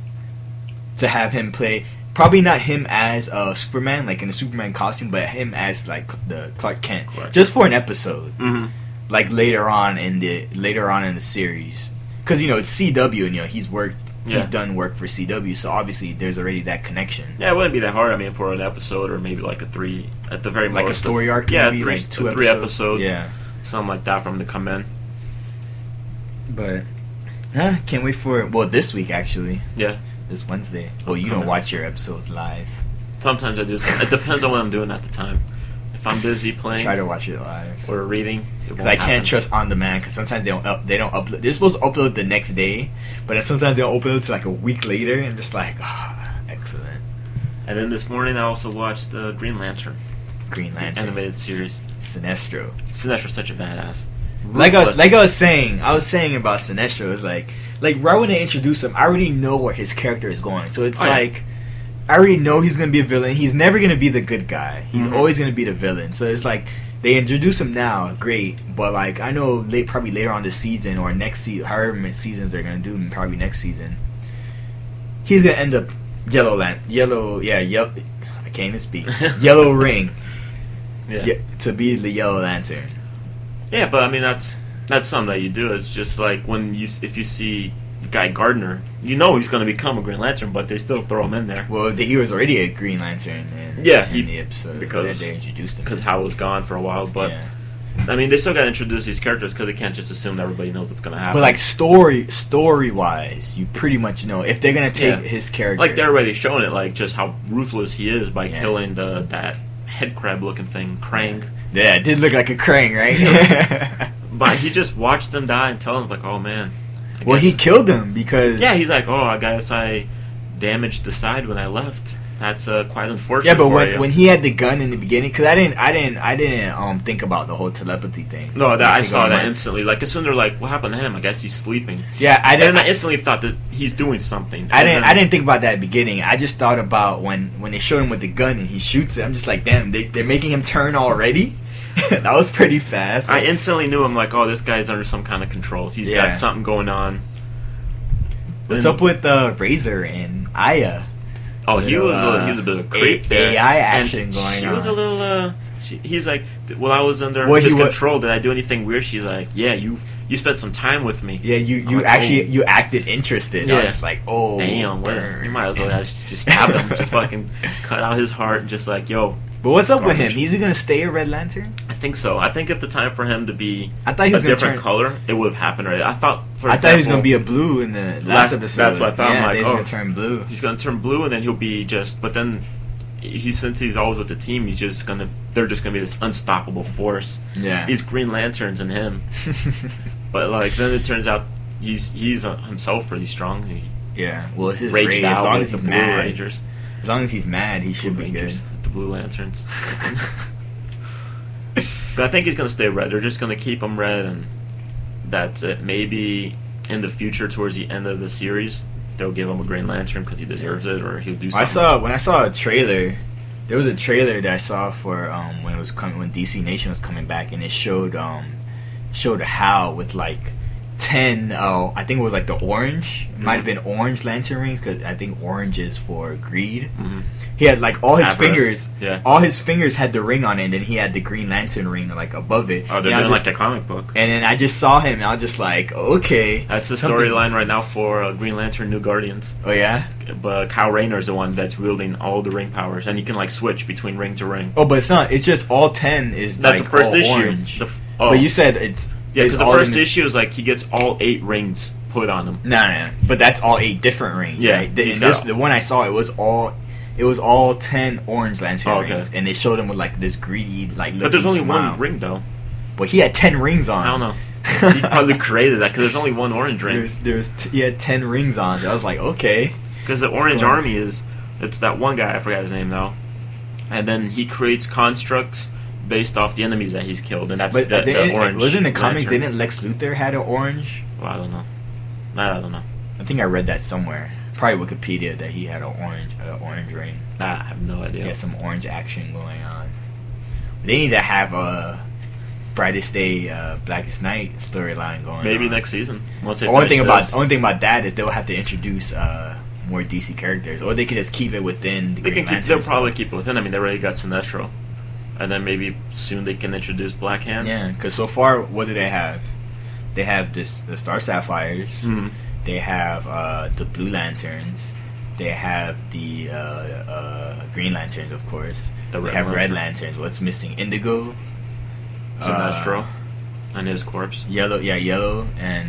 to have him play. Probably not him as Superman, like in a Superman costume, but him as like the Clark Kent, just for an episode, like later on in the series. Because it's CW, and he's done work for CW, so obviously there's already that connection. Yeah, it wouldn't be that hard. I mean, for an episode or maybe like at the very most, like a story arc. Yeah, maybe, like three episodes. Yeah, something like that for him to come in. But can't wait for it. Well, this week actually. Yeah. this Wednesday. Well, you don't watch your episodes live. Sometimes I do. It depends on what I'm doing at the time. If I'm busy playing, try to watch it live or reading. Because I can't trust on demand. Because sometimes they don't upload. They're supposed to upload the next day, but then sometimes they don't upload to like a week later, and just like, excellent. And then this morning I also watched the Green Lantern animated series. Sinestro's such a badass. Like I was saying about Sinestro is like right when they introduce him, I already know where his character is going. So it's I already know he's gonna be a villain. He's never gonna be the good guy. He's always gonna be the villain. So it's like they introduce him now, great. But like I know probably later on this season or next season, however many seasons they're gonna do, probably next season, he's gonna end up yellow. I can't even speak. Yellow ring. Yeah. To be the Yellow Lantern. Yeah, but I mean that's something that you do. It's just like if you see the guy Gardner, you know he's going to become a Green Lantern, but they still throw him in there. Well, he was already a Green Lantern in the episode because they introduced him. Because Hal was gone for a while, but I mean they still got to introduce these characters because they can't just assume that everybody knows what's going to happen. But like story wise, you pretty much know if they're going to take his character. Like they're already showing it, like just how ruthless he is by killing that head crab looking thing, Krang. Yeah, it did look like a Krang, right? But he just watched them die and tell him like, oh man. He killed them because he's like, oh, I guess I damaged the side when I left. That's quite unfortunate. Yeah, but when he had the gun in the beginning, because I didn't think about the whole telepathy thing. No, I saw that instantly. Like as soon as they're like, what happened to him? I guess he's sleeping. Yeah, I instantly thought that he's doing something. I didn't think about that at the beginning. I just thought about when they showed him with the gun and he shoots it. I'm just like, damn, they're making him turn already. That was pretty fast. I instantly knew him. Like, oh, this guy's under some kind of control. He's got something going on. What's up with Razor and Aya? Oh, he was a bit of a creep there. AI action going on. She was a little. He's like, well, I was under his control. Did I do anything weird? She's like, yeah, you spent some time with me. Yeah, you acted interested. Yeah. I was like, oh, damn, you might as well just stab him, just fucking cut out his heart, just like, yo. But what's up with him? Is he gonna stay a Red Lantern? I think so. I think if the time for him to be a different color, it would have happened already. I thought he was gonna be a blue in the last episode. That's what I thought. Yeah, I'm like, he's gonna turn blue. He's gonna turn blue, and then he'll be just. But then, since he's always with the team, they're just gonna be this unstoppable force. Yeah, these Green Lanterns and him. But like then it turns out he's himself pretty strong. Well, his raged out as long as as the Blue Rangers. As long as he's mad, he should be good. The Blue Lanterns. But I think he's going to stay red. They're just going to keep him red, and that's it. Maybe in the future, towards the end of the series, they'll give him a Green Lantern because he deserves it, or he'll do something. When I saw a trailer, there was a trailer that I saw for when DC Nation was coming back, and it showed Hal with like 10. I think it was like the orange. It might have been orange lantern rings because I think orange is for greed. Mm-hmm. He had like all his fingers. Yeah. All his fingers had the ring on it, and then he had the Green Lantern ring like above it. Oh, they're doing like the comic book. And then I just saw him, and I was just like, okay. That's the storyline right now for Green Lantern New Guardians. Oh yeah. But Kyle Rayner's the one that's wielding all the ring powers, and he can like switch between ring to ring. Oh, but it's not. It's just all 10 is that's like the first all issue. Orange. But you said it's. Yeah, because the first issue is like he gets all 8 rings put on him. No, but that's all 8 different rings. Yeah, right? The one I saw, it was all 10 orange lantern rings, and they showed him with like this greedy like. But there's only one ring though. But he had 10 rings on. I don't know. He probably created that because there's only one orange ring. He had 10 rings on. So I was like, okay. Because the Orange Army it's that one guy, I forgot his name though, and then he creates constructs based off the enemies that he's killed, and that's the orange. Was in the comics? Didn't Lex Luthor had an orange? Well, I don't know. I don't know. I think I read that somewhere. Probably Wikipedia that he had an orange ring. I have no idea. He had some orange action going on. They need to have a Brightest Day, Blackest Night storyline going. Maybe on. Next season. The only thing about that is they'll have to introduce more DC characters, or they could just keep it within the Green Lantern. They'll probably keep it within. I mean, they already got Sinestro. And then maybe soon they can introduce Black Hand. Yeah, because so far, what do they have? They have the Star Sapphires. Mm-hmm. They have the Blue Lanterns. They have the Green Lanterns, of course. They have Red Lanterns. What's missing? Indigo. Sinestro. And his corpse. Yellow. Yeah, Yellow. And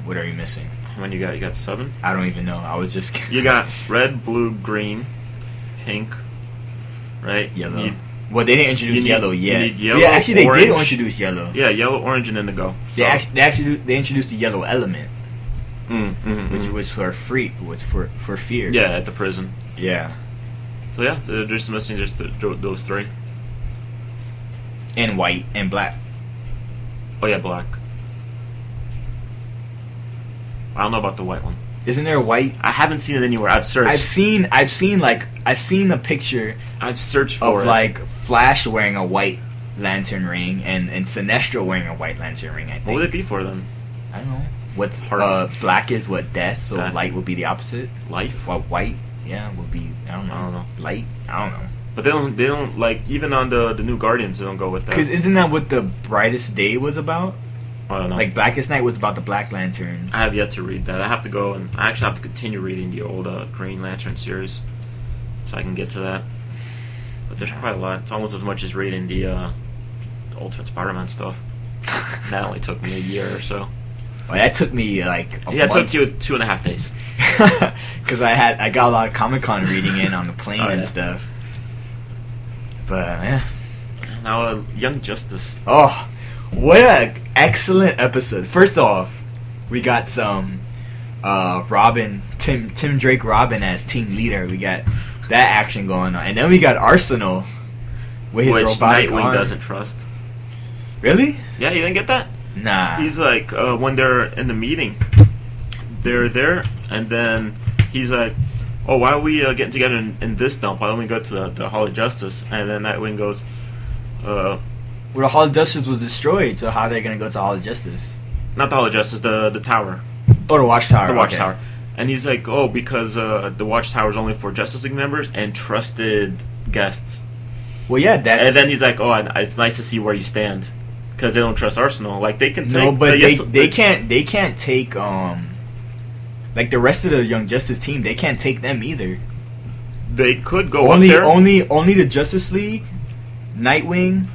what are you missing? When you got 7? I don't even know. I was just... You got red, blue, green, pink, right? Yellow. Well, they didn't introduce yellow yet. You need yellow, yeah, actually, orange. They did introduce yellow. Yeah, yellow, orange, and indigo. So. They introduced the yellow element, which was for fear. Yeah, at the prison. Yeah. So yeah, they're just missing just those 3. And white and black. Oh yeah, black. I don't know about the white one. Isn't there a white? I haven't seen it anywhere. I've searched. I've seen a picture. I've searched for of it. like Flash wearing a white lantern ring and Sinestro wearing a white lantern ring. I think. What would it be for them? I don't know. What's black is what death, so light would be the opposite. Life. Well, white, would be I don't know. Light. I don't know. But they don't like even on the new Guardians they don't go with that. Because isn't that what the Brightest Day was about? I don't know. Like Blackest Night was about the Black Lanterns. I have yet to read that. I have to go and I actually have to continue reading the old Green Lantern series so I can get to that. But there's quite a lot. It's almost as much as reading the Ultimate Spider-Man stuff. That only took me a year or so. Well, that took me like a month. It took you 2.5 days. Because I got a lot of Comic-Con reading in on the plane and stuff. But yeah. Now Young Justice. Oh, what an excellent episode! First off, we got some Robin, Tim Drake Robin as team leader. We got that action going on, and then we got Arsenal with his robotic Nightwing arm. doesn't trust. Really? Yeah, you didn't get that? Nah. He's like when they're in the meeting, they're there, and then he's like, "Oh, why are we getting together in this dump? Why don't we go to the Hall of Justice?" And then Nightwing goes, Well, the Hall of Justice was destroyed, so how are they going to go to the Hall of Justice? Not the Hall of Justice, the tower. Oh, the Watchtower. The Watchtower. And he's like, oh, because the Watchtower is only for Justice League members and trusted guests. Well, yeah, that's... And then he's like, oh, it's nice to see where you stand. Because they don't trust Arsenal. Like, they can take... No, but they can't take, like, the rest of the Young Justice team, they can't take them either. They could go up there. Only the Justice League, Nightwing...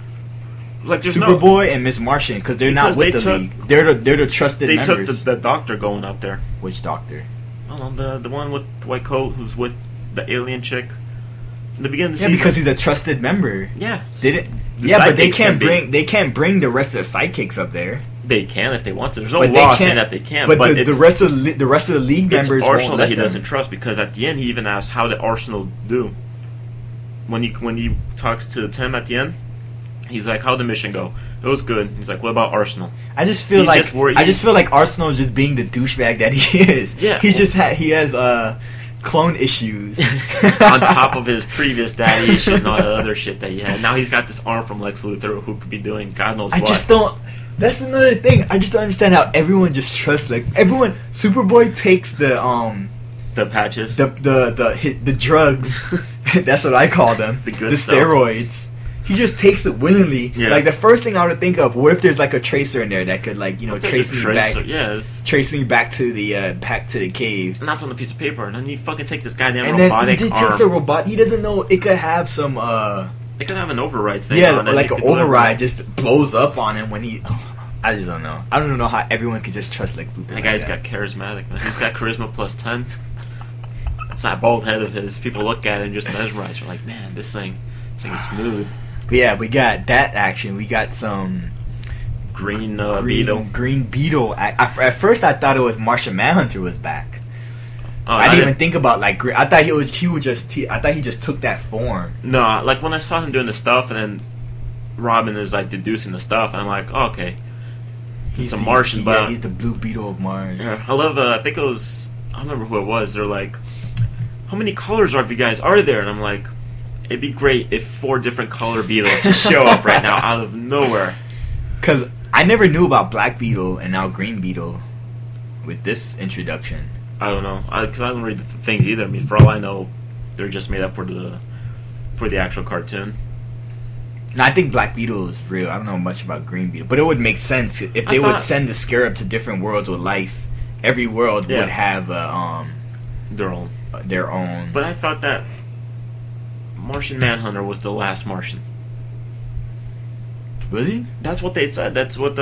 Like Superboy and Miss Martian, because they're not with the league. They're the trusted members. They took the Doctor going up there. Which Doctor? I don't know, the one with the white coat who's with the alien chick. In the beginning of the season. Yeah, because he's a trusted member. Yeah. But they can't bring the rest of the sidekicks up there. They can if they want to. There's no law saying that they can. But the rest of the league members Arsenal won't let that he them. doesn't trust, because at the end he even asks, how did Arsenal do? When he talks to Tim at the end, he's like, how'd the mission go? It was good. He's like, what about Arsenal? I just feel like Arsenal is just being the douchebag that he is. Yeah. He has clone issues on top of his previous daddy issues and all that other shit that he had. Now he's got this arm from Lex Luthor who could be doing God knows what. I just don't. That's another thing. I just don't understand how everyone just trusts. Like everyone, Superboy takes the patches, the drugs. That's what I call them. The steroids. He just takes it willingly. Yeah. Like the first thing I would think of, what if there's like a tracer in there that could like trace me back to the cave. And that's on a piece of paper, and then you fucking take this goddamn and robotic then he arm. takes a robot. He doesn't know it could have some. It could have an override thing. Yeah, like an override just blows up on him when he. I just don't know. I don't know how everyone could just trust Lex Luthor. That guy's got charismatic. Man. He's got charisma plus 10. That's that bald head of his. People look at it and just mesmerize. They're like, man, this thing is smooth. But yeah, we got that action. We got some Green Beetle. Green Beetle. At first, I thought it was Martian Manhunter was back. I didn't even think about like. I thought I thought he just took that form. No, like when I saw him doing the stuff, and then Robin is like deducing the stuff, and I'm like, oh, okay, he's a Martian. But he's the Blue Beetle of Mars. Yeah, I love. I think it was. I don't remember who it was. They're like, how many colors of you guys are there? And I'm like, it'd be great if 4 different color beetles just show up right now out of nowhere. Because I never knew about Black Beetle and now Green Beetle with this introduction. I don't know. Because I don't read the things either. I mean, for all I know, they're just made up for the actual cartoon. No, I think Black Beetle is real. I don't know much about Green Beetle. But it would make sense if they would send the Scarab to different worlds with life. Every world would have their own. But I thought that Martian Manhunter was the last Martian. Was he? That's what they said. That's what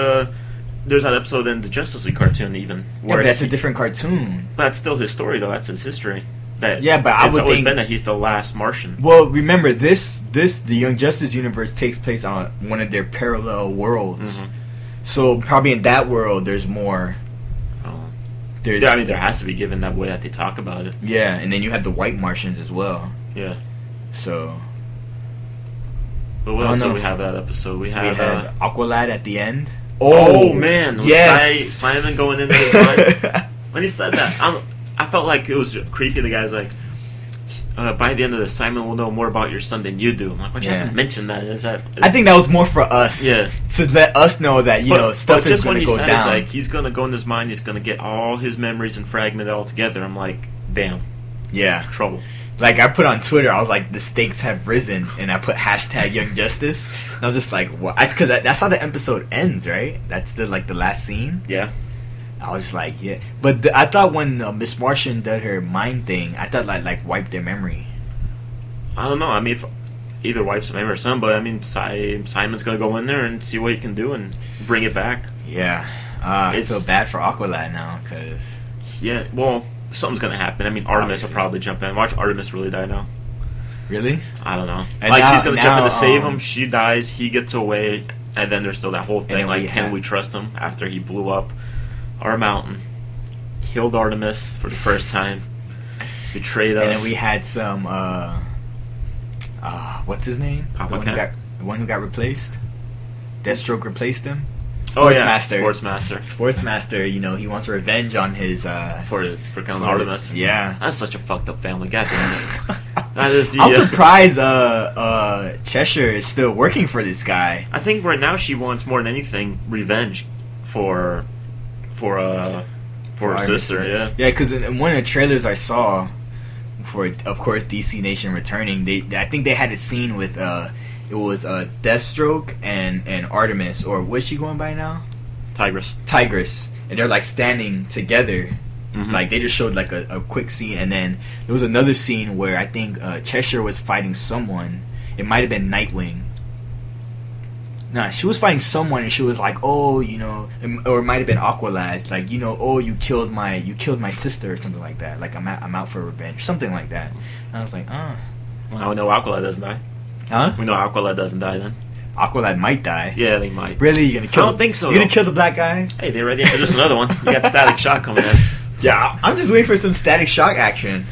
there's that episode in the Justice League cartoon even. Where that's a different cartoon. But that's still his story, though. That's his history. But I would always think been that he's the last Martian. Well, remember the Young Justice universe takes place on one of their parallel worlds. Mm-hmm. So probably in that world, there's more. Yeah, I mean, there has to be, given that way that they talk about it. Yeah, and then you have the White Martians as well. Yeah. So. But what else do we have that episode? We had Aqualad at the end. Oh man! Yes. Simon going into his mind. When he said that, I felt like it was creepy. The guy's like, by the end of this, Simon will know more about your son than you do. I'm like, why'd you have to mention that? I think that was more for us. Yeah. To let us know that, stuff is going to go down. It's like, he's going to go in his mind, he's going to get all his memories and fragment it all together. I'm like, damn. Yeah. Trouble. Like, I put on Twitter, I was like, the stakes have risen, and I put hashtag Young Justice. And I was just like, what? Because that's how the episode ends, right? That's the last scene. Yeah. I was just like, yeah. But I thought when Miss Martian did her mind thing, I thought like wiped their memory. I don't know. I mean, if either wipes their memory or something, but I mean, Simon's going to go in there and see what he can do and bring it back. Yeah. I feel bad for Aqualad now, because... Yeah, well, something's going to happen. I mean, Artemis will probably jump in. Watch Artemis really die now. Really? I don't know. And like, she's going to jump in to save him. She dies. He gets away. And then there's still that whole thing, like, can we trust him after he blew up our mountain, killed Artemis for the first time, betrayed us. And then we had some, what's his name? Papa the one who got replaced? Deathstroke replaced him? Sportsmaster, he wants revenge on his... For killing Artemis. Yeah. That's such a fucked up family. God damn it. That is I'm surprised Cheshire is still working for this guy. I think right now she wants more than anything revenge for her sister. Yeah, because in one of the trailers I saw for, of course, DC Nation returning, I think they had a scene with it was Deathstroke and Artemis, or what's she going by now? Tigress, and they're like standing together. Mm-hmm. Like they just showed like a quick scene, and then there was another scene where I think Cheshire was fighting someone. It might have been Nightwing. Nah, she was fighting someone, and she was like, "Oh, or it might have been Aqualad, like, oh, you killed my sister," or something like that. Like I'm out for revenge, something like that. And I was like, Well, I know Aqualad doesn't die. Huh? We know Aqualad doesn't die then. Aqualad might die. Yeah, they might. Really? You're gonna kill? I don't think so. You're gonna kill the black guy? Hey, they already introduced another one. You got Static Shock coming in. Yeah, I'm just waiting for some Static Shock action.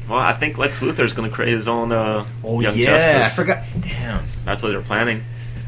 Well, I think Lex Luthor's gonna create his own Young Justice. I forgot. Damn. That's what they're planning.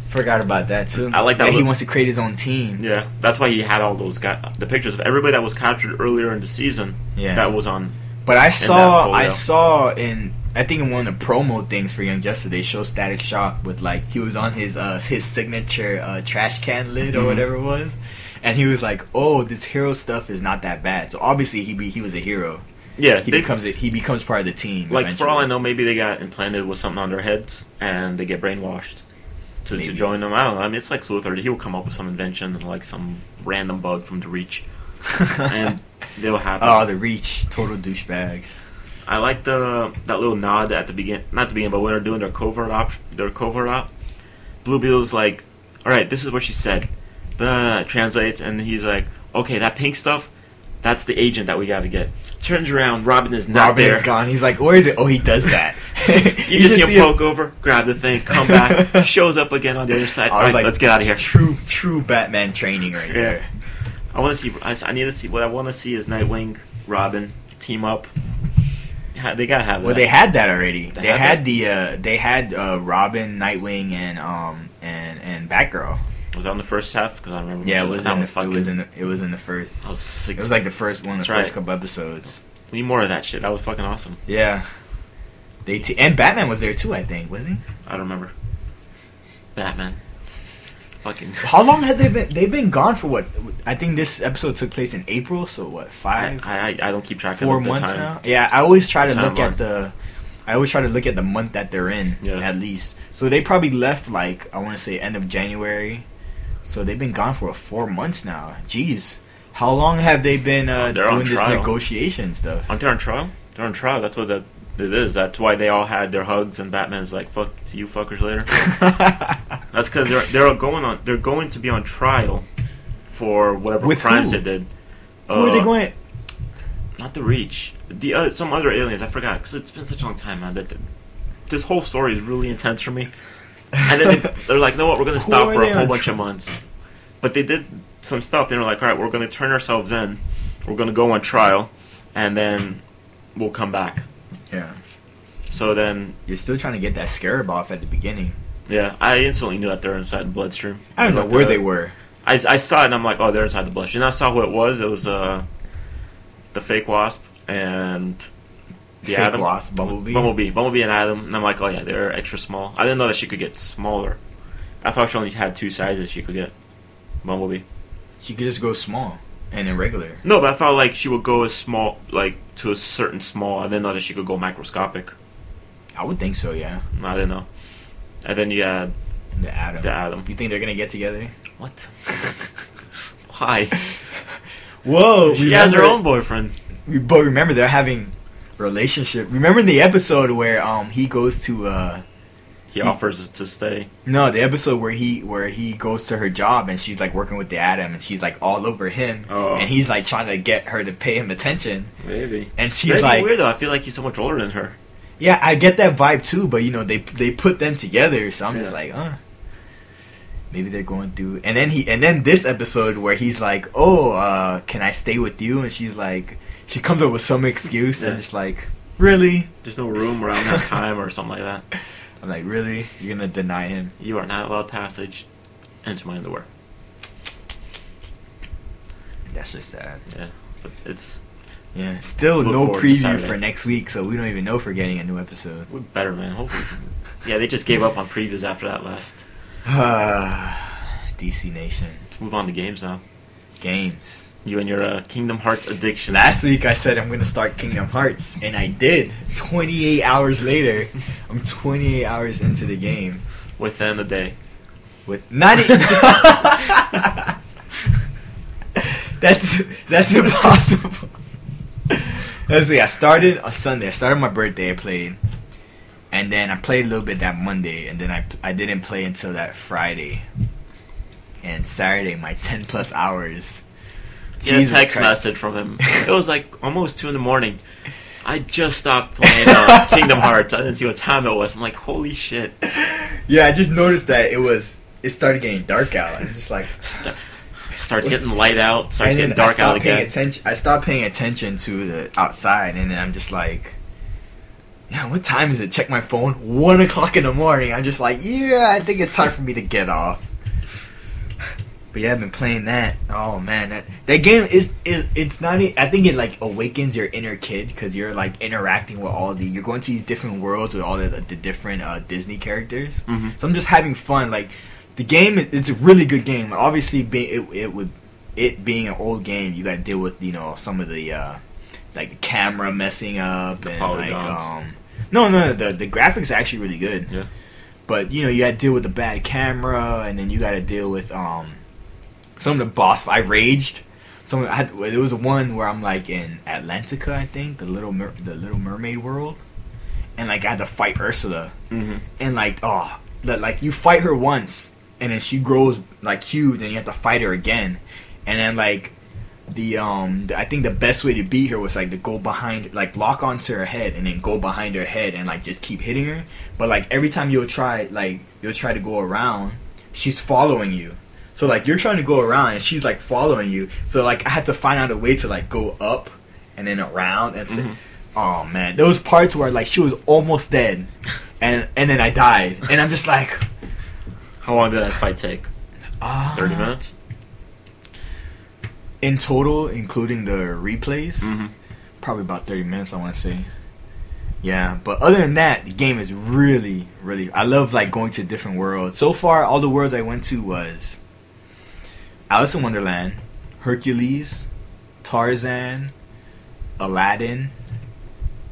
Forgot about that too. I like that. He wants to create his own team. Yeah, that's why he had all those the pictures of everybody that was captured earlier in the season. Yeah, that was on. But I saw in I think in one of the promo things for Young Justice, they show Static Shock with like he was on his signature trash can lid or whatever it was, and he was like, "Oh, this hero stuff is not that bad." So obviously he was a hero. Yeah, he becomes part of the team. Like eventually. For all I know, maybe they got implanted with something on their heads and they get brainwashed to join them. I don't know. I mean, it's like Luthor. He'll come up with some invention, like some random bug from the Reach, and they'll have. Oh, the Reach, total douchebags. I like that little nod at the begin, not the beginning, but when they're doing their covert op. Blue Beetle's like, "All right, this is what she said." Translates, and he's like, "Okay, that pink stuff, that's the agent that we got to get." Turns around, Robin is not there. Robin is gone. He's like, "Where is it?" Oh, he does that. you just see him poke over, grab the thing, come back, shows up again on the other side. All right, like, let's get out of here. True Batman training right there. I want to see. I need to see. What I want to see is Nightwing, Robin team up. They gotta have that. Well, they had that already. They had Robin, Nightwing, and Batgirl. Was that in the first half? Because I remember. Yeah, it was in the first. I was sick. It was like the first one of the first couple episodes. We need more of that shit. That was fucking awesome. Yeah. And Batman was there too, I think, was he? I don't remember. Batman. Fucking. How long had they been? They've been gone for what? I think this episode took place in April, so what? 5? I don't keep track of 4 months time. now. Yeah, I always try to look at the month that they're in, at least. So they probably left like I want to say end of January. So they've been gone for 4 months now. Jeez, how long have they been doing this negotiation stuff? Aren't they on trial? They're on trial. That's what it is. That's why they all had their hugs, and Batman's like, "Fuck, see you fuckers later." That's because they're going to be on trial for whatever With crimes who? they did. Who are they going? Not the Reach. Some other aliens. I forgot because it's been such a long time, man. This whole story is really intense for me. And then they're like, "No, what? We're going to stop for a whole bunch of months." But they did some stuff. They were like, "All right, we're going to turn ourselves in. We're going to go on trial, and then we'll come back." Yeah. So then You're still trying to get that scarab off at the beginning. yeah, I instantly knew that they were inside the bloodstream. I don't know where they were. I saw it and I'm like, oh, they're inside the bloodstream. And I saw who it was. It was the fake wasp and the Fake Atom. Wasp, Bumblebee. Bumblebee and Atom. And I'm like, oh yeah, they're extra small. I didn't know that she could get smaller. I thought she only had 2 sizes she could get. Bumblebee. She could just go small and then regular. No, but I thought like she would go as small, like to a certain small. I didn't know that she could go microscopic. I would think so, yeah. I didn't know. And then you had The Atom. the Atom. You think they're gonna get together? What? Why? Whoa! She has her own boyfriend. But remember, they're having a relationship. Remember in the episode where he goes to He offers to stay. No, the episode where he goes to her job and she's like working with the Atom and she's like all over him and he's like trying to get her to pay him attention. Maybe. And she's like, weird though. I feel like he's so much older than her. Yeah, I get that vibe too, but you know they put them together, so I'm just like, maybe they're going through. And then this episode where he's like, oh, can I stay with you? And she's like, she comes up with some excuse. And I'm just like, really? There's no room around that time or something like that. I'm like, really? You're gonna deny him? You are not allowed passage into my underwear. That's just sad. Yeah, but it's. Yeah, still Look no forward to preview Saturday. for next week, so we don't even know if we're getting a new episode. We're better, man. Hopefully. Yeah, they just gave up on previews after that last. DC Nation. Let's move on to games now. Games. You and your Kingdom Hearts addiction. Last week I said I'm going to start Kingdom Hearts, and I did. 28 hours later, I'm 28 hours into the game. Within a day. With not even... That's impossible. Let's see, I started on Sunday. I started my birthday, I played. And then I played a little bit that Monday, and then I didn't play until that Friday. And Saturday, my 10 plus hours. Yeah, text message from him. It was like almost 2 in the morning. I just stopped playing Kingdom Hearts. I didn't see what time it was. I'm like, holy shit. Yeah, I just noticed that it started getting dark out. I'm just like... Starts getting light out. Starts getting dark out again. I stopped paying attention to the outside, and then I'm just like... Yeah, what time is it? Check my phone. 1 o'clock in the morning. I'm just like, yeah, I think it's time for me to get off. But yeah, I've been playing that. Oh man, that game it's not. I think it like awakens your inner kid because you're like interacting with you're going to these different worlds with all the different Disney characters. Mm-hmm. So I'm just having fun. Like the game, it's a really good game. Obviously, it being an old game, you got to deal with some of the like the camera messing up and polygons. The graphics are actually really good. Yeah. But you got to deal with the bad camera, and then you got to deal with some of the boss. I raged. There was one where I'm like in Atlantica, I think, the Little Mermaid world, and like I had to fight Ursula, and like you fight her once, and then she grows like huge, and you have to fight her again, and then like I think the best way to beat her was like to go behind, like lock onto her head, and then go behind her head, and like just keep hitting her. But like every time you'll try to go around, she's following you. So like you're trying to go around and she's like following you. So like I had to find out a way to like go up and then around and oh man, those parts where like she was almost dead and then I died and I'm just like, how long did that fight take? 30 minutes in total, including the replays. Probably about 30 minutes, I want to say. Yeah, but other than that, the game is really, really. I love like going to different worlds. So far, all the worlds I went to was Alice in Wonderland, Hercules, Tarzan, Aladdin,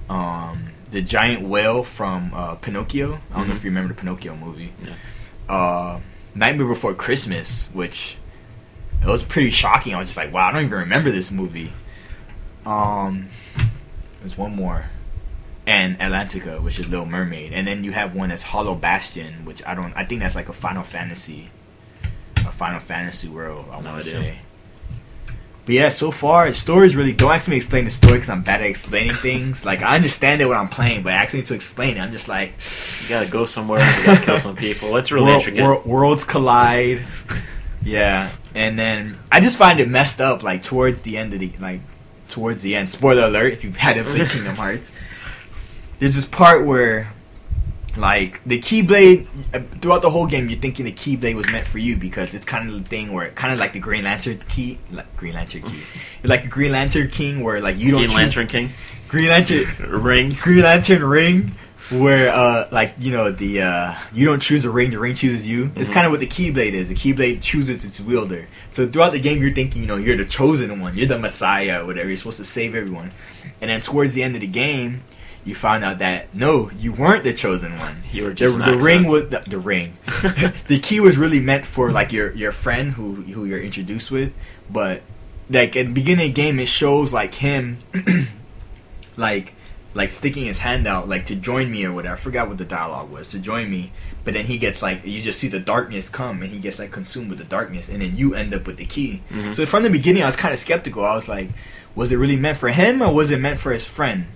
the giant whale from Pinocchio. I don't know if you remember the Pinocchio movie. Yeah. Nightmare Before Christmas, which it was pretty shocking. I was just like, wow, I don't even remember this movie. There's one more. And Atlantica, which is Little Mermaid. And then you have one that's Hollow Bastion, which I think that's like a Final Fantasy world, I want to say. But yeah, so far, the story's really... Don't ask me to explain the story because I'm bad at explaining things. Like, I understand it when I'm playing, but ask me to explain it, I'm just like... You gotta go somewhere and you gotta kill some people. It's really intricate. Worlds collide. Yeah. And then, I just find it messed up, like, towards the end. Spoiler alert, if you've had to play Kingdom Hearts. There's this part where... Like, the Keyblade, throughout the whole game, you're thinking the Keyblade was meant for you because it's kind of the thing where, kind of like the Green Lantern key. It's like a Green Lantern King where, like, you don't Green Lantern King? Green Lantern... Ring? Green Lantern ring, where, like, you know, you don't choose a ring, the ring chooses you. It's kind of what the Keyblade is. The Keyblade chooses its wielder. So throughout the game, you're thinking, you know, you're the chosen one. You're the Messiah or whatever. You're supposed to save everyone. And then towards the end of the game... You found out that no, you weren't the chosen one. You were just the ring was the ring. The key was really meant for like your friend who you're introduced with, but like at the beginning of the game, it shows like him, like sticking his hand out like to join me or whatever. I forgot what the dialogue was, to join me. But then he gets like you just see the darkness come and he gets like consumed with the darkness, and then you end up with the key. Mm-hmm. So from the beginning, I was kind of skeptical. I was like, was it really meant for him or was it meant for his friend?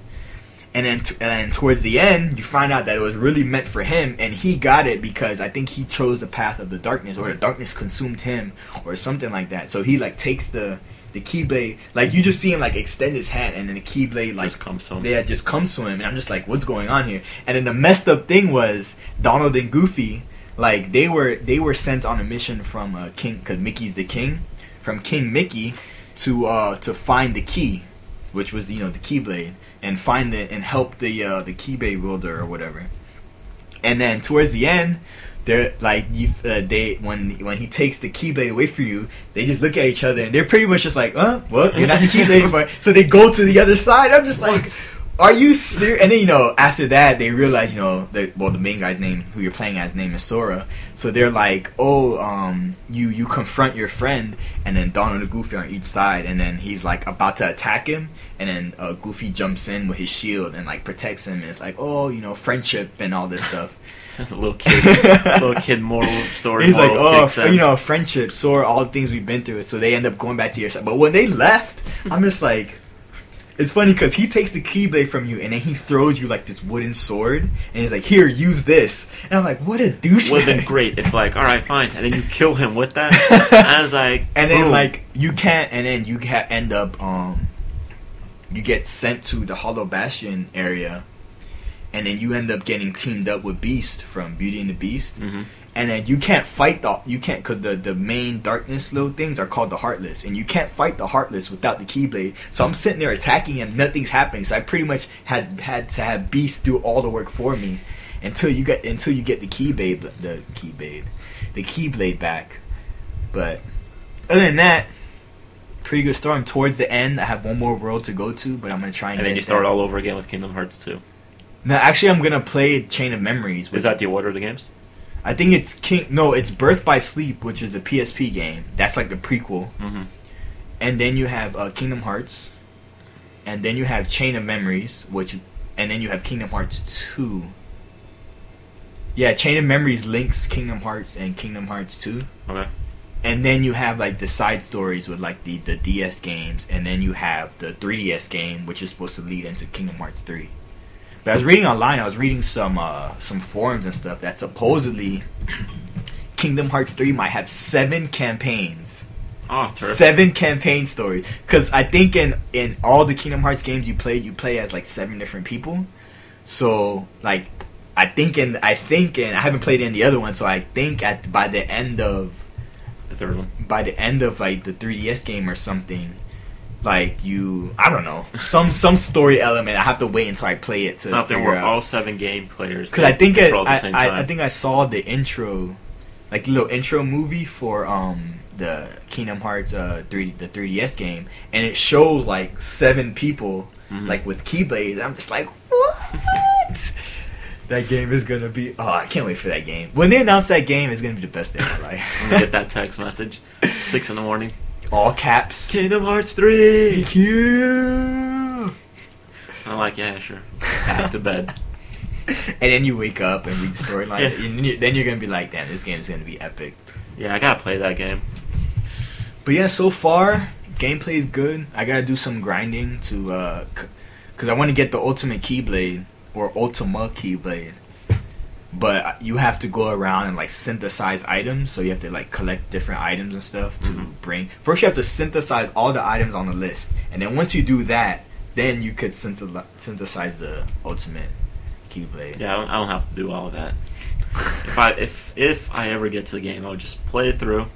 And then towards the end, you find out that it was really meant for him, and he got it because I think he chose the path of the darkness, or the darkness consumed him, or something like that. So he like takes the Keyblade, like you just see him like extend his hand, and then the Keyblade like just comes to him. Yeah, just comes to him, and I'm just like, what's going on here? And then the messed up thing was Donald and Goofy, like they were sent on a mission from King, because Mickey's the king, from King Mickey to find the key, which was, you know, the Keyblade. And find it and help the Keyblade wielder or whatever. And then towards the end, they're like when he takes the Keyblade away from you, they just look at each other and they're pretty much just like, well, you're not the Keyblade anymore. So they go to the other side. I'm just like, are you serious? And then, you know, after that, they realize, you know, the main guy's name, who you're playing as, name is Sora. So they're like, you confront your friend, and then Donald and Goofy are on each side, and then he's like about to attack him, and then Goofy jumps in with his shield and like protects him. And it's like, oh, you know, friendship and all this stuff. little kid moral story. He's like, oh, you know, friendship, Sora, all the things we've been through. So they end up going back to your side. But when they left, I'm just like. It's funny because he takes the Keyblade from you and then he throws you like this wooden sword and he's like, here, use this. And I'm like, what a douchebag. Would have been great if like, alright, fine. And then you kill him with that. I was like, and then like, you can't, and then you end up, you get sent to the Hollow Bastion area. And then you end up getting teamed up with Beast from Beauty and the Beast. Mm-hmm. And then you can't fight because the main darkness little things are called the Heartless. And you can't fight the Heartless without the Keyblade. So I'm sitting there attacking and nothing's happening. So I pretty much had to have Beast do all the work for me until you get the Keyblade back. But other than that, pretty good story. I'm towards the end. I have one more world to go to, but I'm going to try and then you start all over again with Kingdom Hearts 2. No, actually, I'm gonna play Chain of Memories. Is that the order of the games? I think it's it's Birth by Sleep, which is the PSP game. That's like the prequel. Mm-hmm. And then you have Kingdom Hearts, and then you have Chain of Memories, and then you have Kingdom Hearts 2. Yeah, Chain of Memories links Kingdom Hearts and Kingdom Hearts 2. Okay. And then you have like the side stories with like the DS games, and then you have the 3DS game, which is supposed to lead into Kingdom Hearts 3. But I was reading online, I was reading some forums and stuff that supposedly Kingdom Hearts 3 might have 7 campaigns. Oh, terrific. 7 campaign stories. Because I think in all the Kingdom Hearts games you play as like 7 different people. So, like, I think I haven't played any other one, so I think by the end of the third one, by the end of like the 3DS game or something, like I don't know, some story element. I have to wait until I play it to something figure where out. all 7 game players. Because I think I think I saw the intro, like the little intro movie for the Kingdom Hearts the 3DS game, and it shows like 7 people like with Keyblades. I'm just like, what? That game is gonna be. Oh, I can't wait for that game. When they announce that game, it's gonna be the best day of my life. I'm gonna get that text message 6 a.m. All caps. Kingdom Hearts 3. Thank you. I'm like, yeah, sure. Back to bed. And then you wake up and read the storyline. Yeah. And then you're gonna be like, damn, this game is gonna be epic. Yeah, I gotta play that game. But yeah, so far gameplay is good. I gotta do some grinding to, because I want to get the ultimate Keyblade or Ultima Keyblade. But you have to go around and like synthesize items, so you have to like collect different items and stuff to bring. First, you have to synthesize all the items on the list, and then once you do that, then you could synthesize the ultimate Keyblade. Yeah, I don't have to do all of that. if I ever get to the game, I'll just play it through,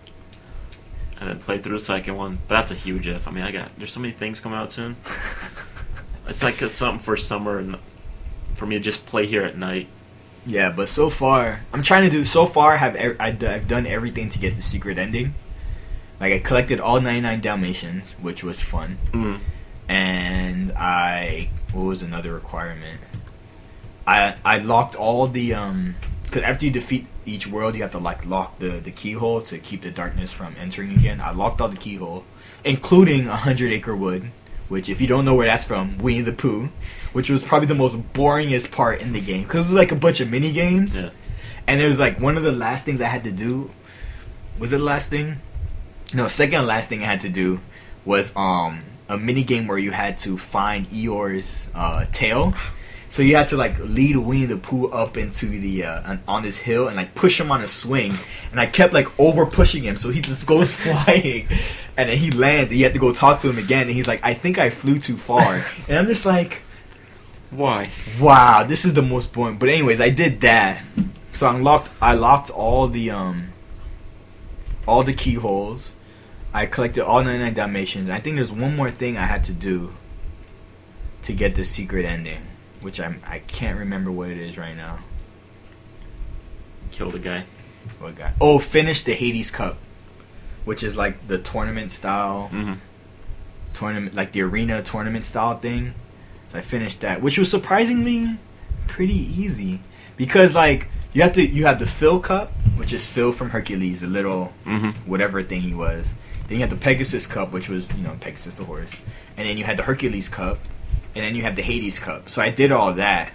and then play through the second one. But that's a huge if. I mean, there's so many things coming out soon. It's like it's something for summer and for me to just play here at night. Yeah, but so far, I'm trying to do. So far, I've done everything to get the secret ending. Like I collected all 99 Dalmatians, which was fun. And what was another requirement? I locked all the because after you defeat each world, you have to like lock the keyhole to keep the darkness from entering again. I locked all the keyhole, including 100 Acre Wood, which if you don't know where that's from, Winnie the Pooh, which was probably the most boringest part in the game because it was like a bunch of mini games. Yeah. And it was like one of the last things I had to do. Was it the last thing? No, second to last thing I had to do was a mini game where you had to find Eeyore's tail. So you had to like lead Winnie the Pooh up into the on this hill and like push him on a swing, and I kept like over pushing him, so he just goes flying, and then he lands. And you have to go talk to him again, and he's like, "I think I flew too far," and I'm just like, "Why? Wow, this is the most boring." But anyways, I did that, so I locked all the keyholes. I collected all 99 Dalmatians. I think there's one more thing I had to do to get the secret ending, which I can't remember what it is right now. Kill the guy. What guy? Oh, finish the Hades Cup, which is like the tournament style tournament, like the arena tournament style thing. So I finished that, which was surprisingly pretty easy because like you have the Phil Cup, which is Phil from Hercules, the little whatever thing he was. Then you had the Pegasus Cup, which was Pegasus the horse, and then you had the Hercules Cup. And then you have the Hades Cup. So I did all that.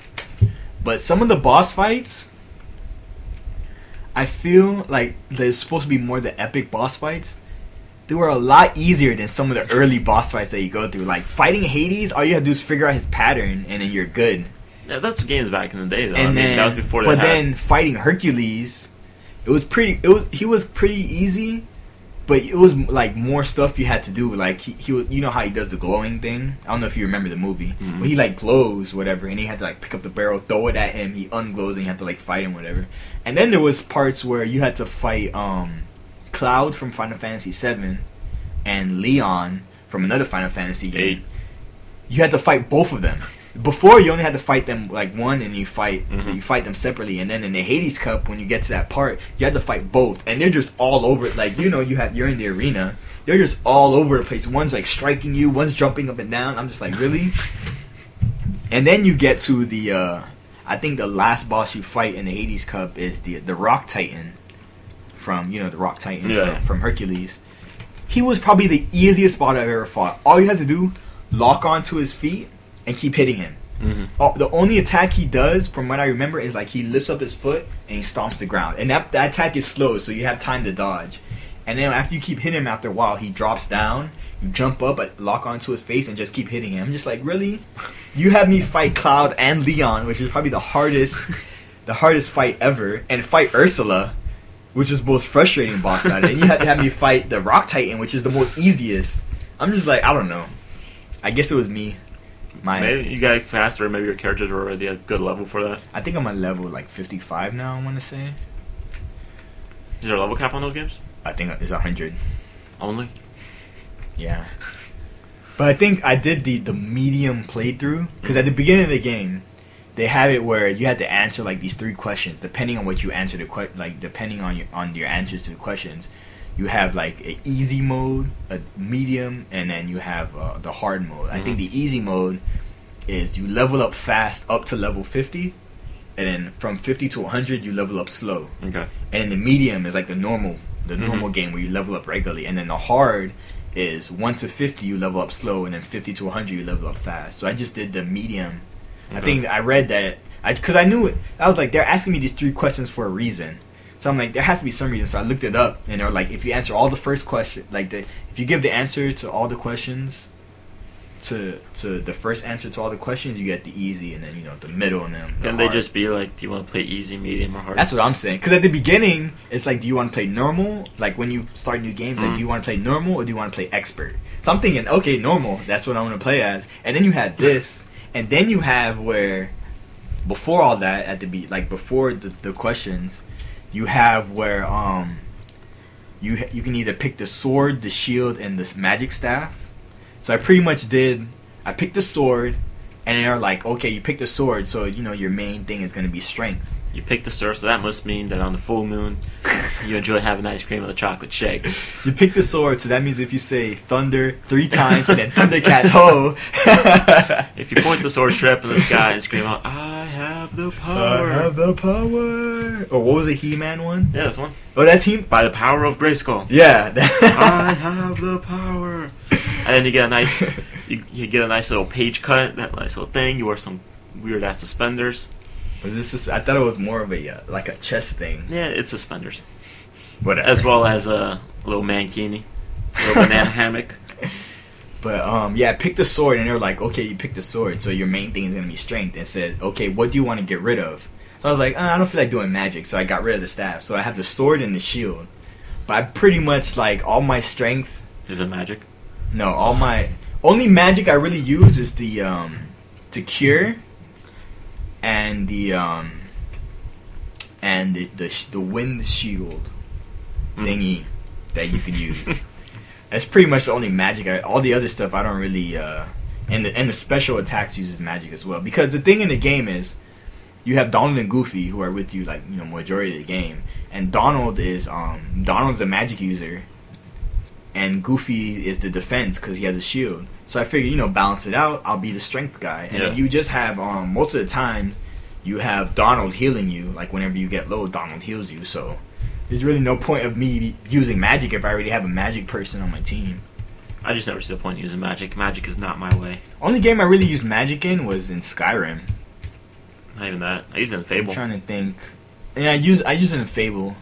But some of the boss fights, I feel like there's supposed to be more the epic boss fights. They were a lot easier than some of the early boss fights that you go through. Like fighting Hades, all you have to do is figure out his pattern, and then you're good. Yeah, that's games back in the day, though. And that was before. But then fighting Hercules, he was pretty easy. But it was like more stuff you had to do. Like he you know how he does the glowing thing. I don't know if you remember the movie, but he like glows whatever, and he had to like pick up the barrel, throw it at him. He unglows, and you had to like fight him whatever. And then there was parts where you had to fight Cloud from Final Fantasy VII and Leon from another Final Fantasy game. You had to fight both of them. Before you only had to fight them like one, and you fight them separately. And then in the Hades Cup, when you get to that part, you had to fight both, and they're just all over. Like you're in the arena, they're just all over the place. One's like striking you, one's jumping up and down. I'm just like, really? And then you get to the I think the last boss you fight in the Hades Cup is the Rock Titan from the Rock Titan from Hercules. He was probably the easiest boss I've ever fought. All you had to do, lock onto his feet and keep hitting him. The only attack he does, from what I remember, is like he lifts up his foot and he stomps the ground. And that attack is slow, so you have time to dodge. And then after you keep hitting him, after a while, he drops down. You jump up, lock onto his face, and just keep hitting him. I'm just like, really? You have me fight Cloud and Leon, which is probably the hardest fight ever, and fight Ursula, which is the most frustrating boss battle. And you had to have me fight the Rock Titan, which is the most easiest. I'm just like, I don't know. I guess it was me. Maybe you got faster, or maybe your characters were already at a good level for that. I think I'm at level like 55 now, I want to say. Is there a level cap on those games? I think it's 100. Only? Yeah. But I think I did the medium playthrough, because at the beginning of the game, they have it where you had to answer like these 3 questions, depending on what you answer depending on your answers to the questions. You have like an easy mode, a medium, and then you have the hard mode. I think the easy mode is you level up fast up to level 50, and then from 50 to 100 you level up slow. Okay. And then the medium is like the normal game where you level up regularly, and then the hard is 1 to 50 you level up slow, and then 50 to 100 you level up fast. So I just did the medium. Okay. I think I read that because I knew it. I was like, they're asking me these 3 questions for a reason. So I'm like, there has to be some reason. So I looked it up, and they're like, if you answer all the first question, like if you give the answer to all the questions, to the first answer to all the questions, you get the easy, and then the middle, and then Can they just be like, do you want to play easy, medium, or hard? That's what I'm saying. Because at the beginning, it's like, do you want to play normal? Like when you start new games, like do you want to play normal or do you want to play expert? So I'm thinking, okay, normal. That's what I want to play as. And then you have this, and then you have where before all that, before the questions, you have where you can either pick the sword, the shield, and this magic staff. So I pretty much I picked the sword, and they're like, okay, you picked the sword, so your main thing is going to be strength. You picked the sword, so that must mean that on the full moon, you enjoy having ice cream with a chocolate shake. You pick the sword, so that means if you say thunder 3 times and then Thundercats ho. If you point the sword straight up in the sky and scream out, I have the power. I have the power. Or what was the He-Man one? Yeah, that's one. Oh, that's him? By the power of Grayskull. Yeah. I have the power. And then you get a nice, you get a nice little page cut, that nice little thing. You wear some weird ass suspenders. Was this? I thought it was more of a like a chest thing. Yeah, it's suspenders. Whatever. As well as a little mankini, a little banana hammock. But yeah, I picked the sword, and they were like, okay, you picked the sword, so your main thing is gonna be strength. And said, okay, what do you want to get rid of? So I was like, I don't feel like doing magic, so I got rid of the staff. So I have the sword and the shield. But I pretty much all my strength. Is it magic? No, all my only magic I really use is the to cure. And the wind shield thingy that you can use. That's pretty much the only magic. All the other stuff I don't really. And the special attacks uses magic as well. Because the thing in the game is, you have Donald and Goofy who are with you majority of the game, and Donald's a magic user, and Goofy is the defense because he has a shield. So I figure, balance it out. I'll be the strength guy. And then you just have, most of the time, you have Donald healing you. Like, whenever you get low, Donald heals you. So there's really no point of me using magic if I already have a magic person on my team. I just never see the point of using magic. Magic is not my way. Only game I really used magic in was in Skyrim. Not even that. I use it in Fable. I'm trying to think. Yeah, I use it in Fable.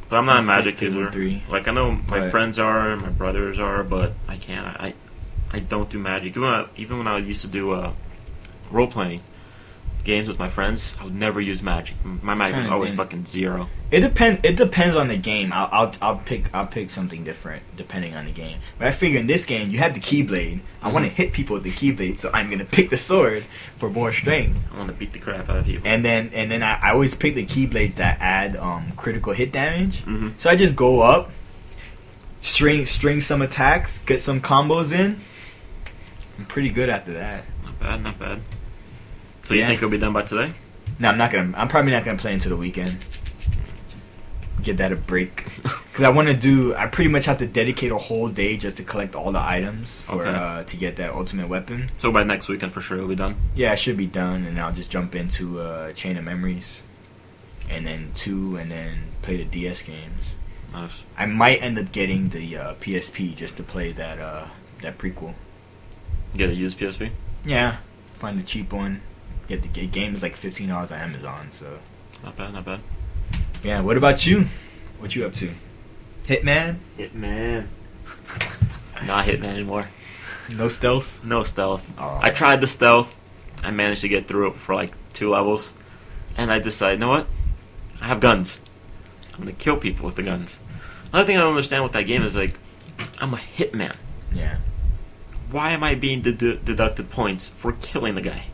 But I'm not a magic user. 3. Like, I know my friends are, and my brothers are, but I can't. I don't do magic. Even when I used to do role-playing games with my friends, I would never use magic. My magic was always fucking 0. It depends on the game. I'll pick something different depending on the game. But I figure in this game you have the Keyblade. I want to hit people with the Keyblade, so I'm gonna pick the sword for more strength. I want to beat the crap out of people. And then I always pick the Keyblades that add critical hit damage. Mm-hmm. So I just go up, string some attacks, get some combos in. I'm pretty good after that. Not bad. So you think it'll be done by today? No, I'm probably not gonna play until the weekend. Get that a break, because I pretty much have to dedicate a whole day just to collect all the items for to get that ultimate weapon. So by next weekend for sure it'll be done? Yeah, it should be done, and I'll just jump into Chain of Memories, and then 2, and then play the DS games. Nice. I might end up getting the PSP just to play that prequel. Get a used PSP? Yeah, find a cheap one. Get the game is like $15 on Amazon, so not bad. Yeah, what about you? What you up to? Hitman? Not Hitman anymore. No stealth? No stealth. Oh. I tried the stealth. I managed to get through it for like 2 levels, and I decided, you know what? I have guns. I'm gonna kill people with the guns. Another thing I don't understand with that game is like, I'm a hitman. Yeah. Why am I being deducted points for killing the guy?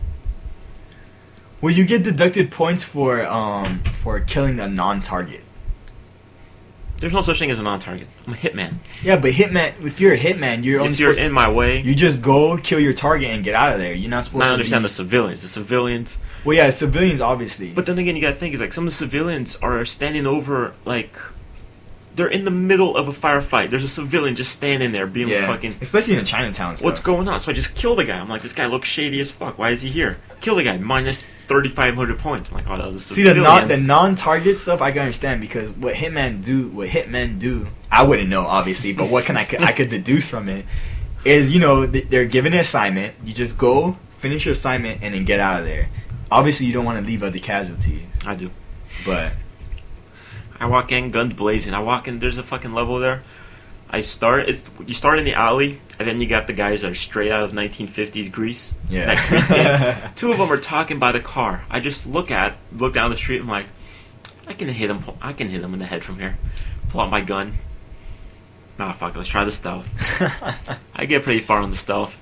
Well, you get deducted points for killing the non-target. There's no such thing as a non-target. I'm a hitman. Yeah, but if you're a hitman, you're only supposed in my way. You just go kill your target and get out of there. You're not supposed to. I understand the civilians. The civilians. Well, yeah, the civilians obviously. But then again, you gotta think is like some of the civilians are standing over like. They're in the middle of a firefight. There's a civilian just standing there being fucking... Especially in the Chinatown stuff. What's going on? So I just kill the guy. I'm like, this guy looks shady as fuck. Why is he here? Kill the guy. Minus 3,500 points. I'm like, oh, that was a civilian. See, the non-target stuff I can understand, because what hitmen do, I wouldn't know, obviously, but what I could deduce from it is, they're given an assignment. You just go, finish your assignment, and then get out of there. Obviously, you don't want to leave other casualties. I do. But... I walk in, guns blazing. I walk in, there's a fucking level there. You start in the alley, and then you got the guys that are straight out of 1950s Grease. Yeah. That Grease game. Two of them are talking by the car. I just look down the street, I'm like, I can hit him in the head from here. Pull out my gun. Nah, fuck it, let's try the stealth. I get pretty far on the stealth.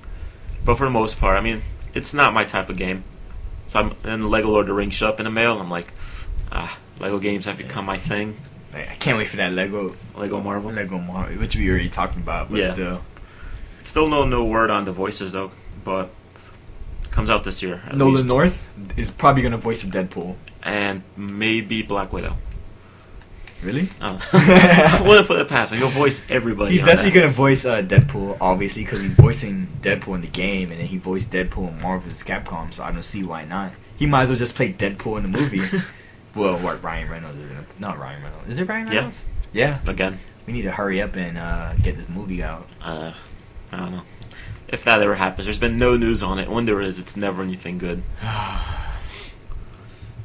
But for the most part, I mean, it's not my type of game. So then Lego Lord of the Rings showed up in the mail, and I'm like, Lego games have become my thing. I can't wait for that Lego Marvel, which we already talked about, but still no word on the voices though. But it comes out this year. Nolan North is probably gonna voice a Deadpool, and maybe Black Widow. Really? I wouldn't put it past him. He'll voice everybody. He's definitely gonna voice Deadpool, obviously, because he's voicing Deadpool in the game, and then he voiced Deadpool in Marvel vs. Capcom. So I don't see why not. He might as well just play Deadpool in the movie. Well, what Ryan Reynolds is gonna? Not Ryan Reynolds. Is it Ryan Reynolds? Yeah. Again. We need to hurry up and get this movie out. I don't know. If that ever happens, there's been no news on it. When there is, it's never anything good.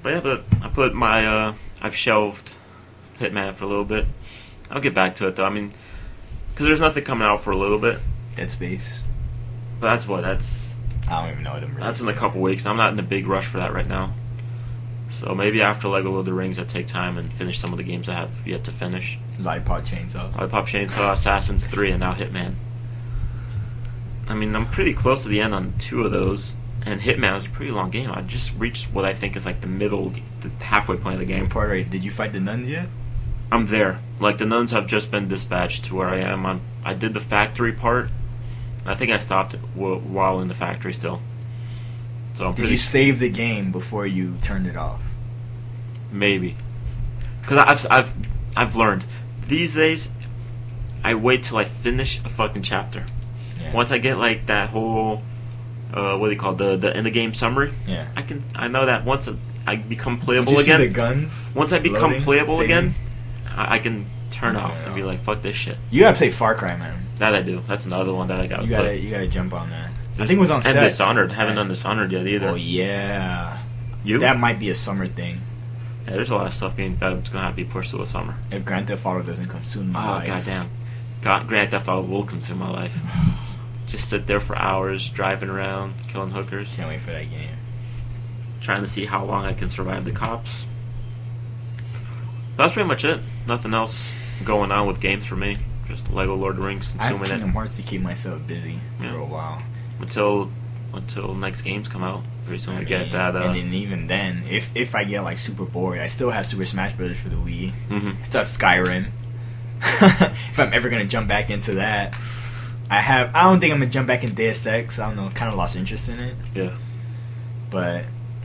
But I put my I've shelved Hitman for a little bit. I'll get back to it though. I mean, because there's nothing coming out for a little bit. Dead Space. But that's. I don't even know what I'm. That's in a couple weeks. I'm not in a big rush for that right now. So maybe after Lego Lord of the Rings, I take time and finish some of the games I have yet to finish. Lollipop Chainsaw, Assassin's 3, and now Hitman. I mean, I'm pretty close to the end on 2 of those, and Hitman is a pretty long game. I just reached what I think is like the halfway point of the game. Did you fight the nuns yet? I'm there. Like, the nuns have just been dispatched to where I am. I did the factory part. I think I stopped while in the factory still. So did you save the game before you turned it off? Maybe, because I've learned these days. I wait till I finish a fucking chapter. Yeah. Once I get like that whole what do you call the end of game summary? Yeah. I know that once I become playable once you again. See the guns. Once I become loading, playable saving. Again, I can turn off and be like, fuck this shit. You gotta play Far Cry, man. That I do. That's another one that I gotta play. You gotta jump on that. I think it was on set. And Dishonored. Haven't done Dishonored yet either. Oh yeah. You? That might be a summer thing. Yeah, there's a lot of stuff that's gonna have to be pushed to the summer. If Grand Theft Auto doesn't consume my life. Oh goddamn! Grand Theft Auto will consume my life. Just sit there for hours, driving around, killing hookers. Can't wait for that game. Trying to see how long I can survive the cops. That's pretty much it. Nothing else going on with games for me. Just Lego Lord of the Rings, consuming I have Kingdom Hearts to keep myself busy for a while. Until next games come out. Pretty soon we get that. And then even then, if I get like super bored, I still have Super Smash Bros. For the Wii. Mm-hmm. I still have Skyrim. If I'm ever gonna jump back into that, I don't think I'm gonna jump back in Deus Ex. I don't know, kind of lost interest in it. Yeah.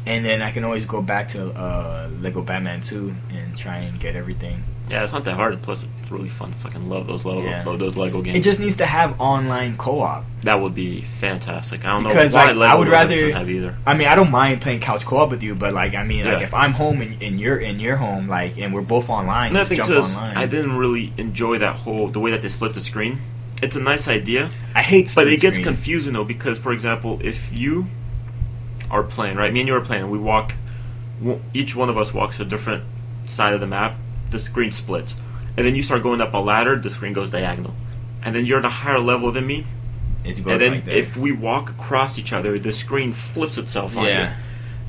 And then I can always go back to Lego Batman 2 and try and get everything. Yeah, it's not that hard. Plus, it's really fun. I fucking love those Lego games. It just needs to have online co-op. That would be fantastic. I don't know why Lego I would rather doesn't have either. I mean, I don't mind playing couch co-op with you, but like, I mean, like if I'm home and you're in your home, like, and we're both online, Another just thing jump too is, online. I didn't really enjoy the way that they split the screen. It's a nice idea. I hate split but it gets screen. confusing though, because for example, if you are playing, right? Me and you are playing. Each one of us walks to a different side of the map. The screen splits, and then you start going up a ladder. The screen goes diagonal, and then you're at a higher level than me. And then like if we walk across each other, the screen flips itself on you.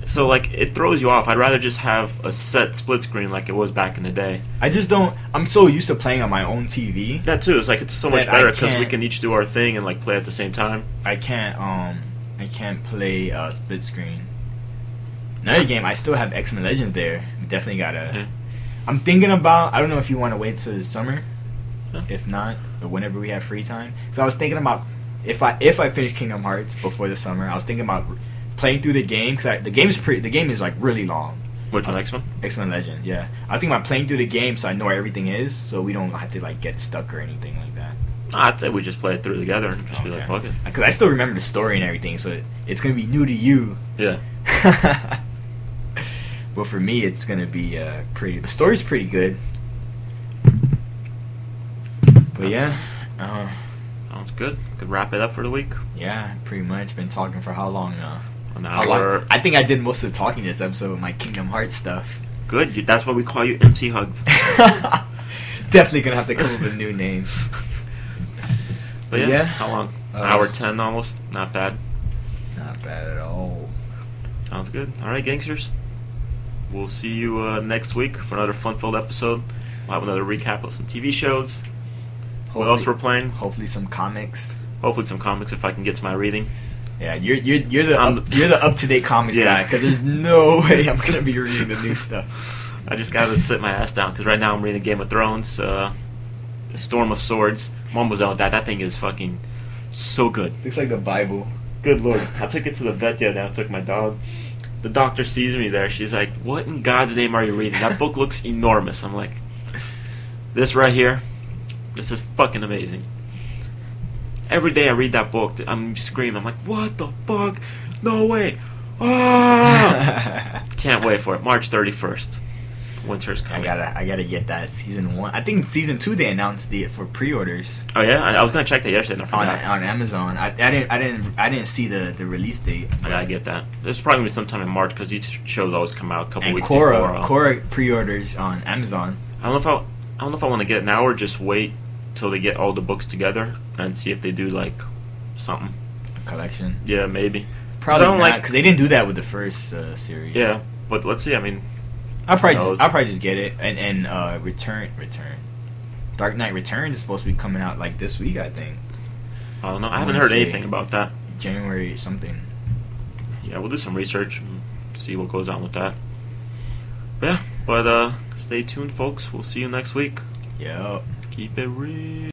So like it throws you off. I'd rather just have a set split screen like it was back in the day. I just don't. I'm so used to playing on my own TV. That too. It's like it's so much better because we can each do our thing and like play at the same time. I can't play split screen. Another game, I still have X-Men Legends there. We definitely gotta. Yeah. I'm thinking about. I don't know if you want to wait till the summer. Yeah. If not, but whenever we have free time. So I was thinking about if I finish Kingdom Hearts before the summer, I was thinking about playing through the game because the game is like really long. Which one, X-Men? X-Men Legends, yeah. I was thinking about playing through the game so I know where everything is, so we don't have to like get stuck or anything like that. I'd say we just play it through together and just be like, fuck it. Because I still remember the story and everything, so it's gonna be new to you. Yeah. But for me, it's gonna be pretty. The story's pretty good. But yeah. Sounds good. Could wrap it up for the week. Yeah, pretty much. Been talking for how long now? An hour. I think I did most of the talking this episode with my Kingdom Hearts stuff. Good. That's why we call you MC Hugs. Definitely gonna have to come up with a new name. But yeah, how long? Hour 10 almost. Not bad. Not bad at all. Sounds good. All right, gangsters. We'll see you next week for another fun-filled episode. We'll have another recap of some TV shows. What else we're playing? Hopefully some comics. Hopefully some comics if I can get to my reading. Yeah, you're the up-to-date comics guy, because there's no way I'm gonna be reading the new stuff. I just gotta sit my ass down because right now I'm reading Game of Thrones, Storm of Swords. Mom was out with that. That thing is fucking so good. Looks like the Bible. Good lord. I took it to the vet the other day. I took my dog. The doctor sees me there. She's like, "What in God's name are you reading? That book looks enormous." I'm like, "This right here, this is fucking amazing." Every day I read that book, I'm screaming. I'm like, "What the fuck? No way!" Ah! Can't wait for it. March 31st. Winter's coming. I gotta get that season 1. I think season 2 they announced it for pre-orders. Oh yeah, I was gonna check that yesterday. And I on Amazon. I didn't see the release date. I gotta get that. It's probably gonna be sometime in March because these shows always come out a couple weeks before. Korra pre-orders on Amazon. I don't know if I want to get it now or just wait till they get all the books together and see if they do like something. A collection. Yeah, maybe. Probably not because they didn't do that with the first series. Yeah, but let's see. I mean. I'll probably just get it and Return. Dark Knight Returns is supposed to be coming out like this week, I think. I don't know. I haven't heard anything about that. January something. Yeah, we'll do some research and see what goes on with that. But stay tuned, folks. We'll see you next week. Yep. Keep it real.